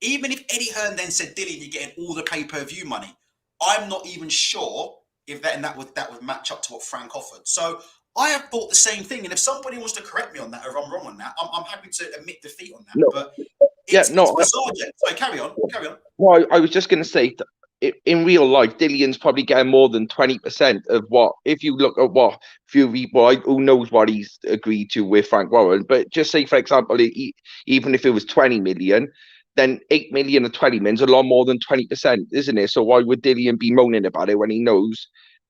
Even if Eddie Hearn then said, Dillian, you're getting all the pay-per-view money, I'm not even sure if that would match up to what Frank offered. So I have thought the same thing. And if somebody wants to correct me on that, or I'm wrong on that, I'm happy to admit defeat on that. No. But Yeah, it's no. bizarre, Jake. Sorry, carry on. Well, I was just going to say, in real life, Dillian's probably getting more than 20% of what, if you look at what Fury, who knows what he's agreed to with Frank Warren, but just say, for example, even if it was 20 million, then 8 million or 20 million is a lot more than 20%, isn't it? So why would Dillian be moaning about it when he knows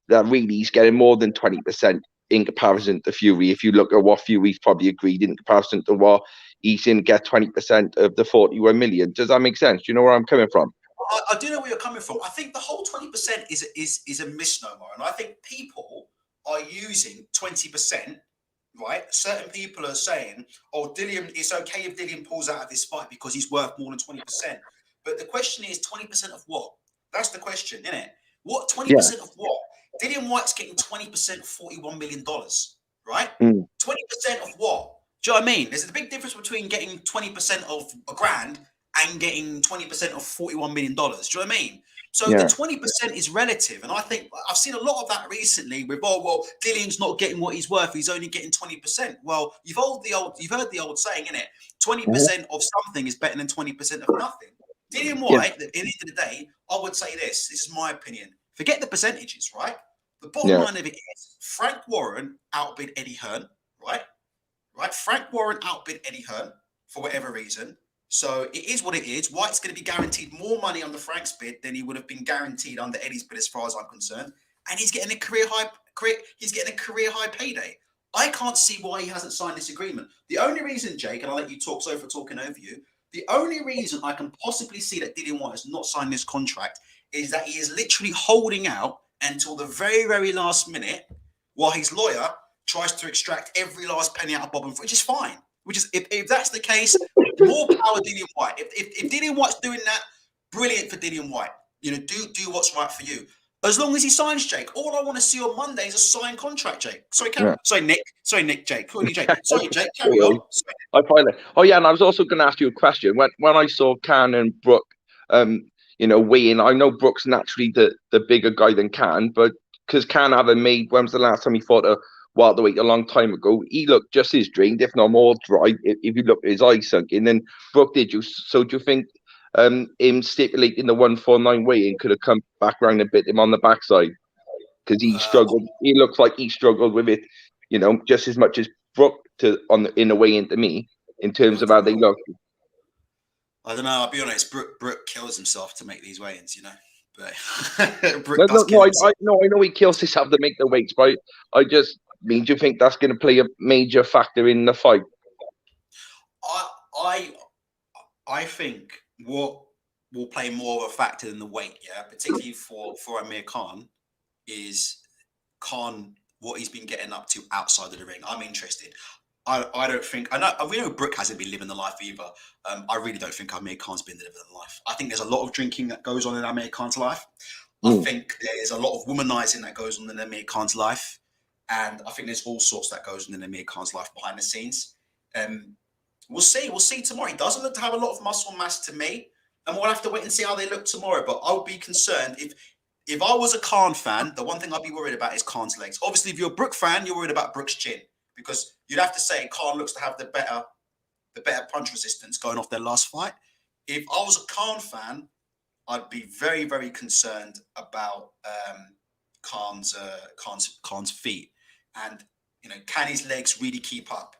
that really he's getting more than 20% in comparison to Fury? If you look at what Fury's probably agreed in comparison to what he's in, get 20% of the 41 million. Does that make sense? Do you know where I'm coming from? I do know where you're coming from. I think the whole 20% is a misnomer, and I think people are using 20%. Right, certain people are saying, "Oh, Dillian, it's okay if Dillian pulls out of this fight because he's worth more than 20%." But the question is, 20% of what? That's the question, isn't it? What 20% of what? Dillian Whyte's getting 20% of $41 million, right? 20% of what? Do you know what I mean? There's a big difference between getting 20% of a grand and getting 20% of $41 million. Do you know what I mean? So the 20% is relative. And I think I've seen a lot of that recently with, oh, well, Dillian's not getting what he's worth. He's only getting 20%. Well, you've heard the old saying, innit? 20% of something is better than 20% of nothing. Dillian Whyte, at the end of the day, I would say this is my opinion. Forget the percentages, right? The bottom line of it is Frank Warren outbid Eddie Hearn, right? Frank Warren outbid Eddie Hearn for whatever reason. So it is what it is. Whyte's going to be guaranteed more money under Frank's bid than he would have been guaranteed under Eddie's bid, as far as I'm concerned. And he's getting a career high payday. I can't see why he hasn't signed this agreement. The only reason, Jake, and I'll let you talk, sorry for talking over you. The only reason I can possibly see that Dillian Whyte has not signed this contract is that he is literally holding out until the very, very last minute while his lawyer tries to extract every last penny out of Bob, which is fine. Which is, if that's the case, more power Dillian Whyte. If Dillian Whyte's doing that, brilliant for Dillian Whyte. You know, do what's right for you. As long as he signs, Jake. All I want to see on Monday is a signed contract, Jake. Sorry, Nick, Jake. Call you Jake. Sorry, Jake, carry on. I find it. Oh yeah, and I was also going to ask you a question. When I saw Khan and Brook, weighing, I know Brook's naturally the bigger guy than Khan, but because Khan haven't made, when was the last time he fought a welterweight? A long time ago. He looked just as drained, if not more dry, if you look at his eyes sunk in. Then Brook did you. So do you think him stipulating the 149 weigh-in could have come back around and bit him on the backside? Because he struggled. He looks like he struggled with it, just as much as Brook in the weigh-in to me, in terms of how they look. I don't know. I'll be honest. Brook kills himself to make these weigh-ins, But I know he kills himself to make the weights, but I just mean, do you think that's going to play a major factor in the fight? I think what will play more of a factor than the weight, particularly for Amir Khan, is what he's been getting up to outside of the ring. I'm interested. I don't think, we know Brook hasn't been living the life either. I really don't think Amir Khan's been living the life. I think there's a lot of drinking that goes on in Amir Khan's life. I think there's a lot of womanizing that goes on in Amir Khan's life. And I think there's all sorts that goes on in Amir Khan's life behind the scenes. We'll see tomorrow. He doesn't look to have a lot of muscle mass to me. And we'll have to wait and see how they look tomorrow. But I would be concerned if I was a Khan fan, the one thing I'd be worried about is Khan's legs. Obviously, if you're a Brook fan, you're worried about Brook's chin. Because you'd have to say Khan looks to have the better punch resistance going off their last fight. If I was a Khan fan, I'd be very, very concerned about Khan's feet, and can his legs really keep up?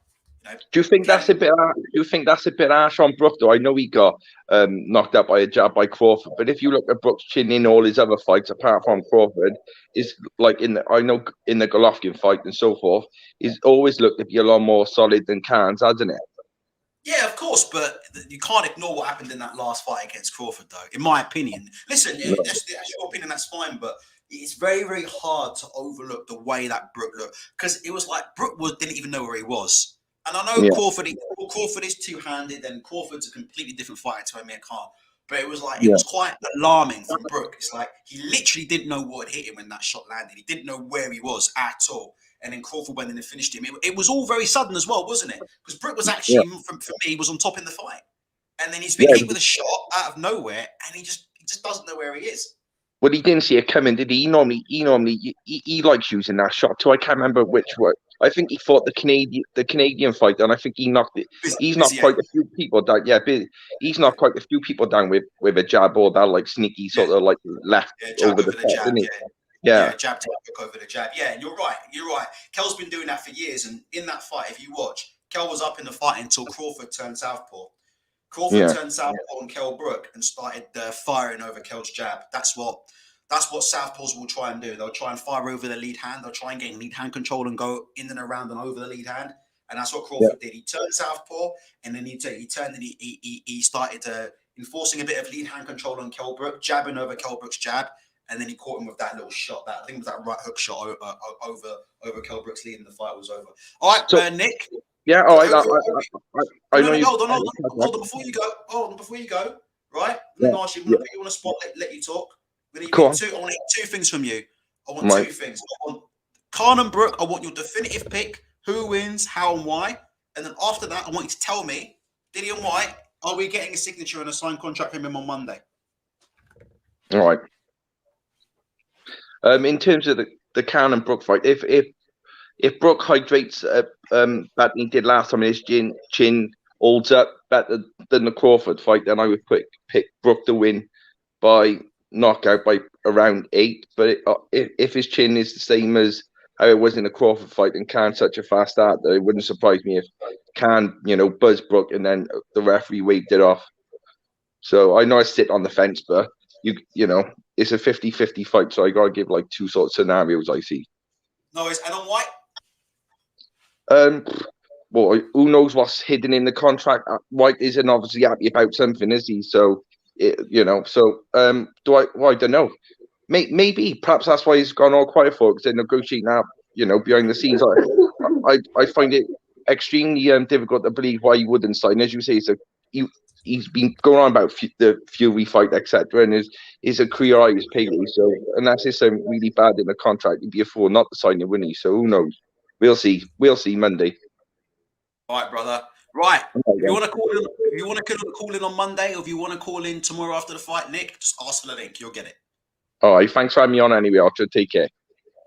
Do you think that's a bit? Do you think that's a bit harsh on Brook? Though I know he got knocked out by a jab by Crawford, but if you look at Brook's chin in all his other fights, apart from Crawford, is like in the Golovkin fight and so forth, he's always looked to be a lot more solid than Khan's, hasn't it? Yeah, of course, but you can't ignore what happened in that last fight against Crawford, though. In my opinion, listen, that's your opinion, that's fine, but it's very, very hard to overlook the way that Brook looked, because it was like Brook didn't even know where he was. And I know Crawford is two-handed, and Crawford's a completely different fighter to Amir Khan. But it was like, it was quite alarming from Brook. It's like he literally didn't know what had hit him when that shot landed. He didn't know where he was at all. and then Crawford went in and finished him. It was all very sudden as well, wasn't it? Because Brook was actually, for me, was on top in the fight, and then he's been hit with a shot out of nowhere, and he just doesn't know where he is. Well, he didn't see it coming, did he? He likes using that shot too. I can't remember which one. I think he fought the Canadian fight, and I think he knocked it. He's knocked quite a few people down. Yeah, he's knocked quite a few people down with a jab or that like sneaky sort of like left over the top, jab, didn't he? Yeah, jab to hook over the jab. Yeah, and you're right. Kell's been doing that for years, and in that fight, if you watch, Kell was up in the fight until Crawford turned southpaw. Turned southpaw on Kell Brook and started firing over Kell's jab. That's what southpaws will try and do. They'll try and fire over the lead hand. They'll try and gain lead hand control and go in and around and over the lead hand. And that's what Crawford did. He turned southpaw, and then he turned and he started enforcing a bit of lead hand control on Kell Brook, jabbing over Kell Brook's jab, and then he caught him with that little shot. I think it was that right hook shot over Kell Brook's lead, and the fight was over. All right, so, Nick. Yeah, all right. I know. Hold on. Before you go, right? Let me ask you. I'm going to put you on a spot. Let you talk. I want to hear two things from you. I want two things. I want Khan and Brook. I want your definitive pick. Who wins, how, and why. And then after that, I want you to tell me, Dillian Whyte, are we getting a signature and a signed contract from him on Monday? All right. In terms of the Khan and Brook fight, if Brook hydrates better than he did last time, and his chin holds up better than the Crawford fight, then I would pick Brook to win by knockout by around 8. But if his chin is the same as how it was in the Crawford fight and Khan's such a fast starter, it wouldn't surprise me if Khan, buzzed Brook and then the referee waved it off. So I know I sit on the fence, but you know it's a 50-50 fight, so I gotta give like two sort of scenarios I see. No, and on Whyte? Well, who knows what's hidden in the contract? Whyte isn't obviously happy about something, is he? So, I don't know. Maybe, perhaps that's why he's gone all quiet for, because they're negotiating now, behind the scenes. I find it extremely difficult to believe why he wouldn't sign. As you say, he's been going on about the Fury fight, etc., and his career high is Pele. So, unless there's something really bad in the contract, he'd be a fool not to sign it, wouldn't he? So, who knows? We'll see Monday. All right, brother. Right. If you want to call in on Monday, or if you want to call in tomorrow after the fight, Nick, just ask for the link. You'll get it. All right. Thanks for having me on anyway, Archer. Take care.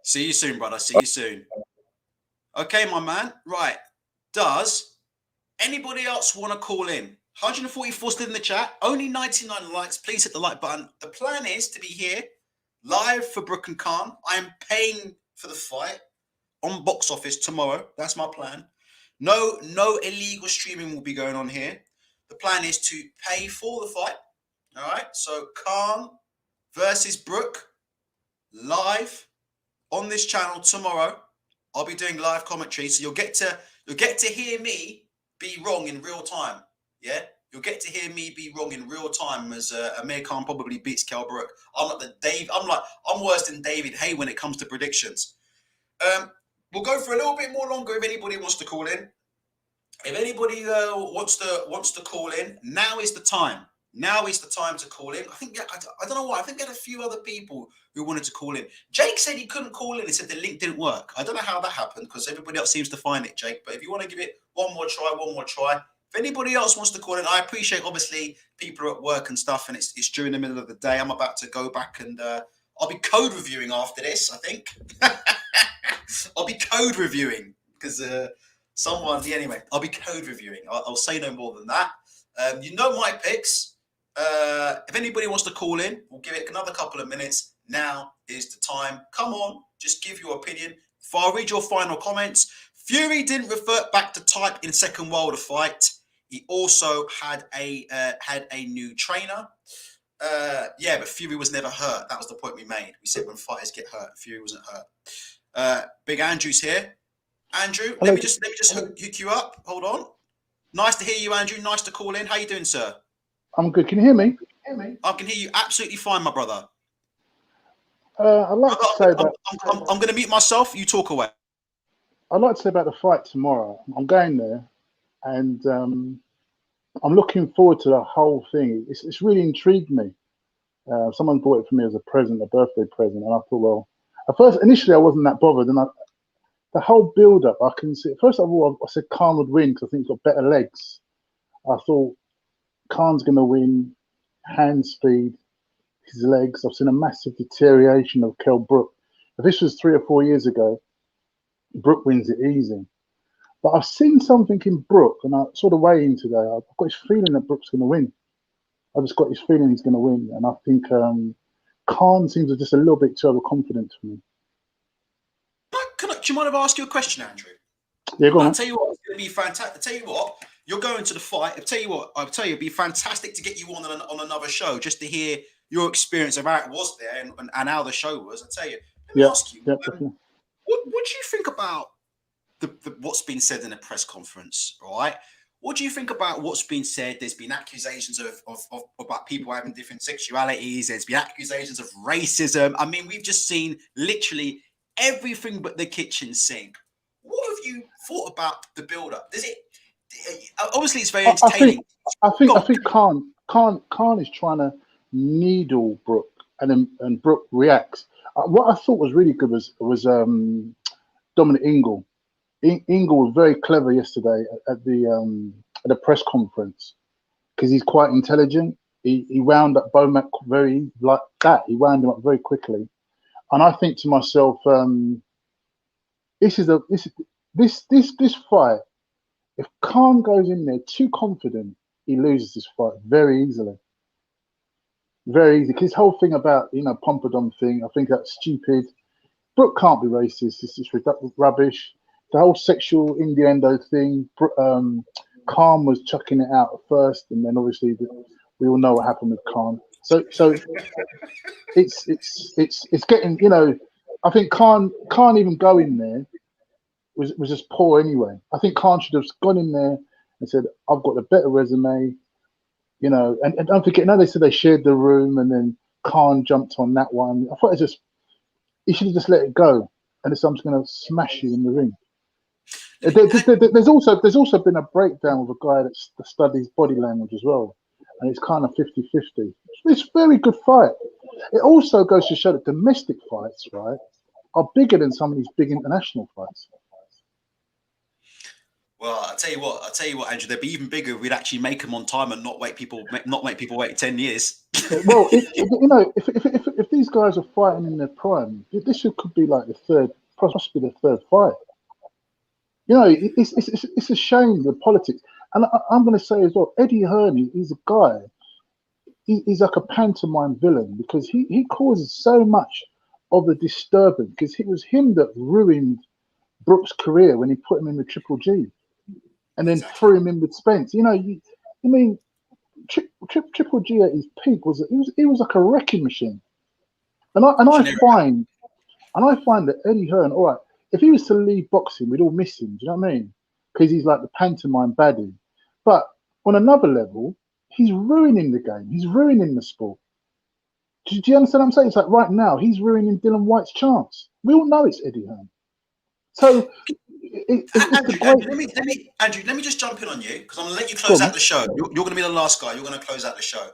See you soon, brother. See you soon. Okay, my man. Right. Does anybody else want to call in? 144 still in the chat. Only 99 likes. Please hit the like button. The plan is to be here live for Brook and Khan. I am paying for the fight on box office tomorrow. That's my plan. No illegal streaming will be going on here. The plan is to pay for the fight. All right. So Khan versus Brook live on this channel tomorrow. I'll be doing live commentary, so you'll get to hear me be wrong in real time. Yeah, you'll get to hear me be wrong in real time as Amir Khan probably beats Kell Brook. I'm worse than David Hay when it comes to predictions. We'll go for a little bit more longer if anybody wants to call in. If anybody wants to call in, now is the time. Now is the time to call in. I don't know why. I think we had a few other people who wanted to call in. Jake said he couldn't call in. He said the link didn't work. I don't know how that happened because everybody else seems to find it, Jake. But if you want to give it one more try. If anybody else wants to call in, I appreciate, obviously, people are at work and stuff, and it's during the middle of the day. I'm about to go back and I'll be code reviewing after this, I think. I'll be code reviewing because anyway, I'll be code reviewing. I'll say no more than that. My picks. If anybody wants to call in, we'll give it another couple of minutes. Now is the time. Come on, just give your opinion. I'll read your final comments. Fury didn't revert back to type in second Wilder fight. He also had a new trainer. But Fury was never hurt. That was the point we made. We said when fighters get hurt, Fury wasn't hurt. Big Andrew's here. Andrew, let me just hook you up. Hold on. Nice to hear you, Andrew. Nice to call in. How you doing, sir? I'm good. Can you hear me? I can hear you absolutely fine, my brother. I'd like to say that I'm going to mute myself. You talk away. I'd like to say about the fight tomorrow. I'm going there, and I'm looking forward to the whole thing. It's really intrigued me. Someone bought it for me as a present, a birthday present, and I thought, well, at first, initially, I wasn't that bothered, and the whole build-up, I can see. First of all, I said Khan would win because I think he's got better legs. I thought Khan's going to win, hand speed, his legs. I've seen a massive deterioration of Kell Brook. If this was 3 or 4 years ago, Brook wins it easy. But I've seen something in Brook, and I sort of weighing today. I've got this feeling that Brook's going to win. I've just got this feeling he's going to win, and I think Khan seems just a little bit too overconfident for me. Do you mind if I ask you a question, Andrew? Yeah, go on. I'll tell you what, it's going to be fantastic. I'll tell you what, you're going to the fight. I'll tell you, it'd be fantastic to get you on another show just to hear your experience of how it was there and how the show was. I'll tell you. Let me ask you, what do you think about what's been said in the press conference, right? What do you think about what's been said? There's been accusations of about people having different sexualities. There's been accusations of racism. I mean, we've just seen literally everything but the kitchen sink. What have you thought about the build-up? Does it? Obviously, it's very entertaining. I think Khan is trying to needle Brook, and Brook reacts. What I thought was really good was Dominic Ingle. Ingle was very clever yesterday at the press conference because he's quite intelligent. He wound up Bomac very like that. He wound him up very quickly, and I think to myself, this fight. If Khan goes in there too confident, he loses this fight very easily. Very easy. His whole thing about Pompadom thing, I think that's stupid. Brook can't be racist. It's just rubbish. The whole sexual innuendo thing, Khan was chucking it out at first, and then obviously we all know what happened with Khan. So it's getting, I think Khan can't even go in there was just poor anyway. I think Khan should have gone in there and said, I've got a better resume, and don't forget, they said they shared the room and then Khan jumped on that one. I thought he should have just let it go and said, I'm just going to smash you in the ring. There's also been a breakdown with a guy that studies body language as well, and it's kind of 50-50. It's a very good fight. It also goes to show that domestic fights, right, are bigger than some of these big international fights. Well, I'll tell you what, Andrew, they'd be even bigger if we'd actually make them on time and not make people wait 10 years. Well, if these guys are fighting in their prime, this could be like possibly the third fight. It's a shame, the politics. And I'm going to say as well, Eddie Hearn, he's a guy, he's like a pantomime villain because he causes so much of the disturbance because it was him that ruined Brook's career when he put him in the Triple G and then threw him in with Spence. Triple G at his peak he was like a wrecking machine. And I find that Eddie Hearn, all right, if he was to leave boxing, we'd all miss him. Do you know what I mean? Because he's like the pantomime baddie. But on another level, he's ruining the game. He's ruining the sport. Do you understand what I'm saying? It's like right now, he's ruining Dillian Whyte's chance. We all know it's Eddie Hearn. So, Andrew, let me just jump in on you because I'm going to let you close out the show. You're going to be the last guy. You're going to close out the show.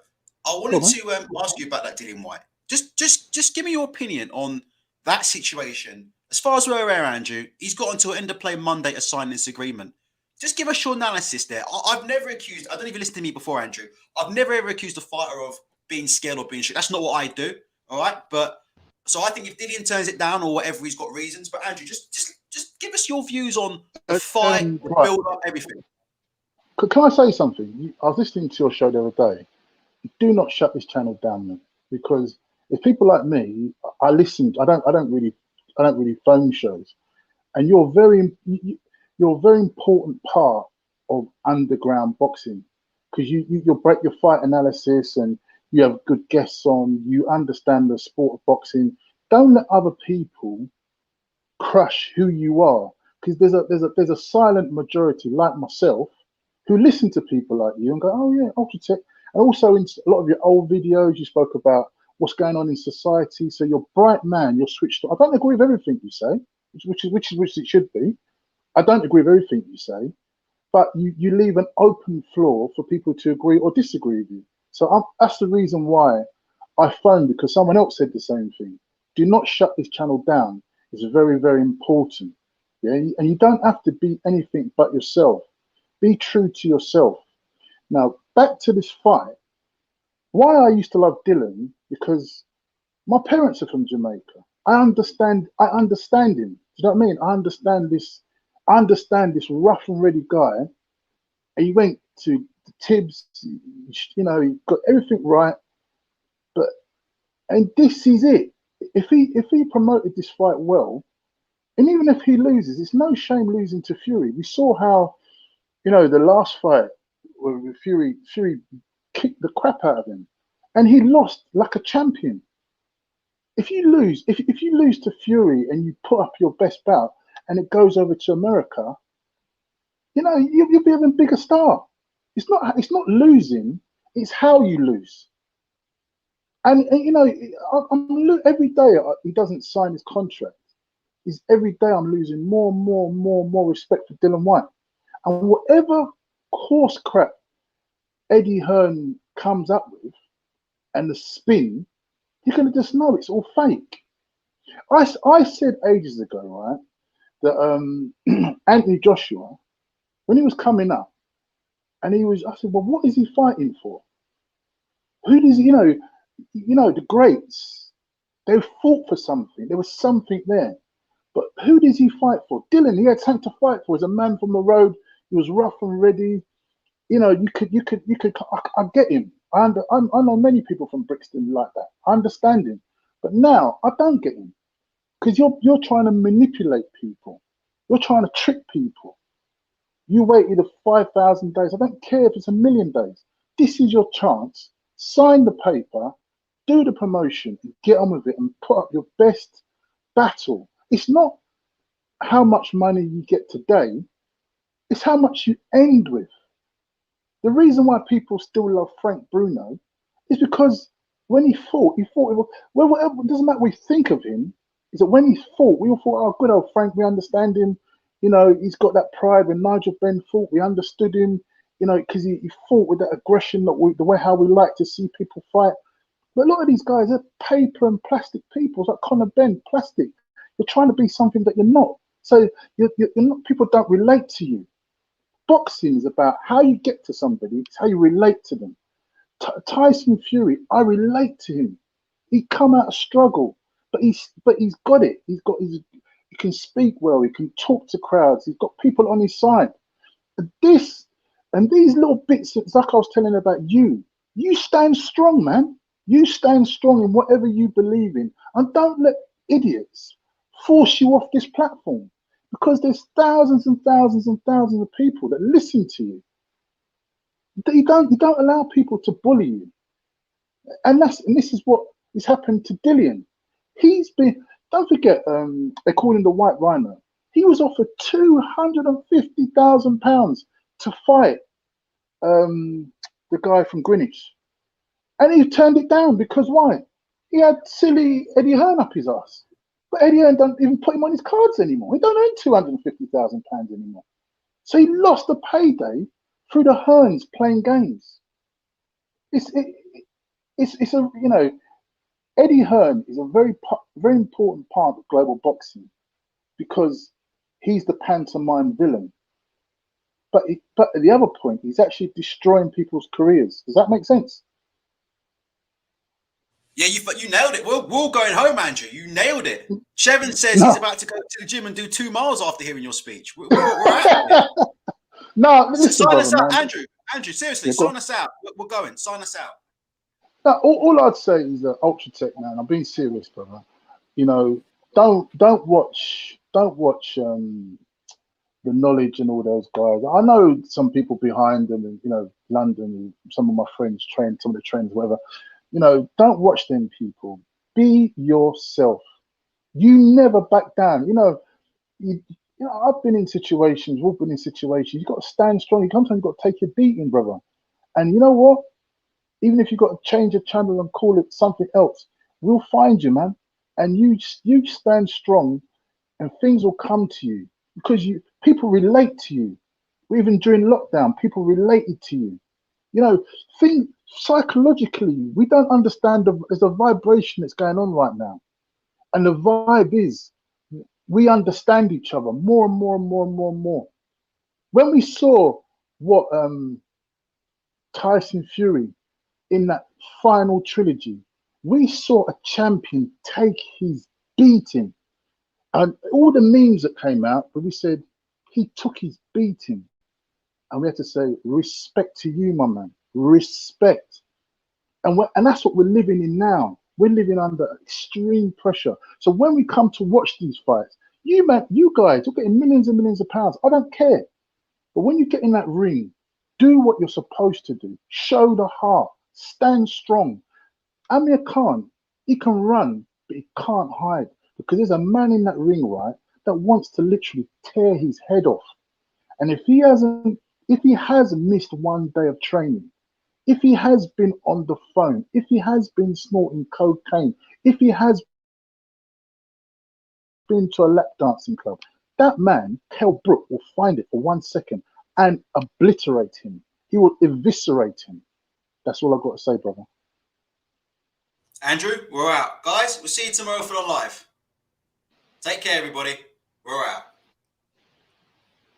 I wanted to ask you about that Dillian Whyte. Just give me your opinion on that situation. As far as we're aware, Andrew, he's got until end of play Monday to sign this agreement. Just give us your analysis there. I've never accused, I don't even listen to me before, Andrew. I've never ever accused a fighter of being scared or being strict. That's not what I do. All right. But so I think if Dillian turns it down or whatever, he's got reasons. But Andrew, just give us your views on the fight, the build up, everything. Can I say something? I was listening to your show the other day. Do not shut this channel down, man, because if people like me, I listen. I don't really phone shows, and you're a very important part of underground boxing because you'll break your fight analysis and you have good guests on. You understand the sport of boxing. Don't let other people crush who you are because there's a silent majority like myself who listen to people like you and go, oh yeah, Ultratech. And also in a lot of your old videos, you spoke about what's going on in society. So you're a bright man, you're switched on. I don't agree with everything you say, which it should be. I don't agree with everything you say, but you leave an open floor for people to agree or disagree with you. So that's the reason why I phoned, because someone else said the same thing. Do not shut this channel down. It's very, very important. Yeah, and you don't have to be anything but yourself. Be true to yourself. Now, back to this fight. Why I used to love Dillian, because my parents are from Jamaica. I understand him. Do you know what I mean? I understand this rough and ready guy. And he went to the Tibbs, you know, he got everything right. And this is it. If he promoted this fight well, and even if he loses, it's no shame losing to Fury. We saw how, you know, the last fight with Fury kicked the crap out of him, and he lost like a champion. If you lose, if you lose to Fury and you put up your best bout and it goes over to America, you know, you'll be even bigger star. It's not losing, it's how you lose. And you know, every day he doesn't sign his contract. Is every day I'm losing more and more respect for Dillian Whyte. And whatever coarse crap Eddie Hearn comes up with and the spin, you're gonna just know it's all fake. I said ages ago, right, that Anthony Joshua, when he was coming up, and I said, well, what is he fighting for? Who does you know the greats? They fought for something. There was something there. But who does he fight for? Dillian, he had something to fight for. He's a man from the road. He was rough and ready. You know, you could. I get him. I know many people from Brixton like that. I understand him. But now I don't get him, because you're trying to manipulate people. You're trying to trick people. You waited 5,000 days. I don't care if it's 1,000,000 days. This is your chance. Sign the paper, do the promotion, and get on with it, and put up your best battle. It's not how much money you get today, it's how much you end with. The reason why people still love Frank Bruno is because when he fought, well, whatever, it doesn't matter what we think of him, is that when he fought, we all thought, oh, good old Frank, we understand him. You know, he's got that pride. When Nigel Benn fought, we understood him, you know, because he fought with that aggression, the way how we like to see people fight. But a lot of these guys are paper and plastic people. It's like Conor Benn, plastic. You're trying to be something that you're not. So you're not. People don't relate to you. Boxing is about how you get to somebody. It's how you relate to them. Tyson Fury, I relate to him. He come out of struggle, but he's got it. He can speak well. He can talk to crowds. He's got people on his side. And these little bits, it's like I was telling about you. You stand strong, man. You stand strong in whatever you believe in, and don't let idiots force you off this platform, because there's thousands and thousands and thousands of people that listen to you. You don't allow people to bully you, and this is what has happened to Dillian. He's been, don't forget, they call him the White Rhino. He was offered £250,000 to fight the guy from Greenwich, and he turned it down because why? He had silly Eddie Hearn up his ass. But Eddie Hearn don't even put him on his cards anymore. He don't earn £250,000 anymore. So he lost the payday through the Hearns playing games. It's a, you know, Eddie Hearn is a very important part of global boxing, because he's the pantomime villain. But at the other point, he's actually destroying people's careers. Does that make sense? Yeah, you nailed it. We're going home, Andrew. You nailed it. Chevin says No. he's about to go to the gym and do 2 miles after hearing your speech. We're out. No, listen, Sign us brother, out, man. Andrew, seriously, Yeah, go sign us out. We're going. Sign us out. No, all I'd say is that Ultra Tech, man. I'm being serious, brother. You know, don't watch the Knowledge and all those guys. I know some people behind them, and you know, London. Some of my friends train, some of the trainers, whatever. You know, don't watch them people. Be yourself. You never back down. You know, I've been in situations. We've been in situations. You got to stand strong. Sometimes you got to take your beating, brother. And you know what? Even if you got to change your channel and call it something else, we'll find you, man. And you stand strong, and things will come to you, because people relate to you. Even during lockdown, people related to you. You know, psychologically, we don't understand there's a vibration that's going on right now, and the vibe is, we understand each other more and more and more and more and more. When we saw what Tyson Fury in that final trilogy, we saw a champion take his beating. And all the memes that came out, but we said he took his beating. And we had to say, respect to you, my man. Respect. And that's what we're living in now. We're living under extreme pressure. So when we come to watch these fights, you guys, you're getting millions and millions of pounds. I don't care. But when you get in that ring, do what you're supposed to do. Show the heart. Stand strong. Amir Khan, he can run, but he can't hide. Because there's a man in that ring, right, that wants to literally tear his head off. And if he has missed one day of training, if he has been on the phone, if he has been snorting cocaine, if he has been to a lap dancing club, that man, Kell Brook, will find it for 1 second and obliterate him. He will eviscerate him. That's all I've got to say, brother. Andrew, we're out. Guys, we'll see you tomorrow for the live. Take care, everybody. We're out.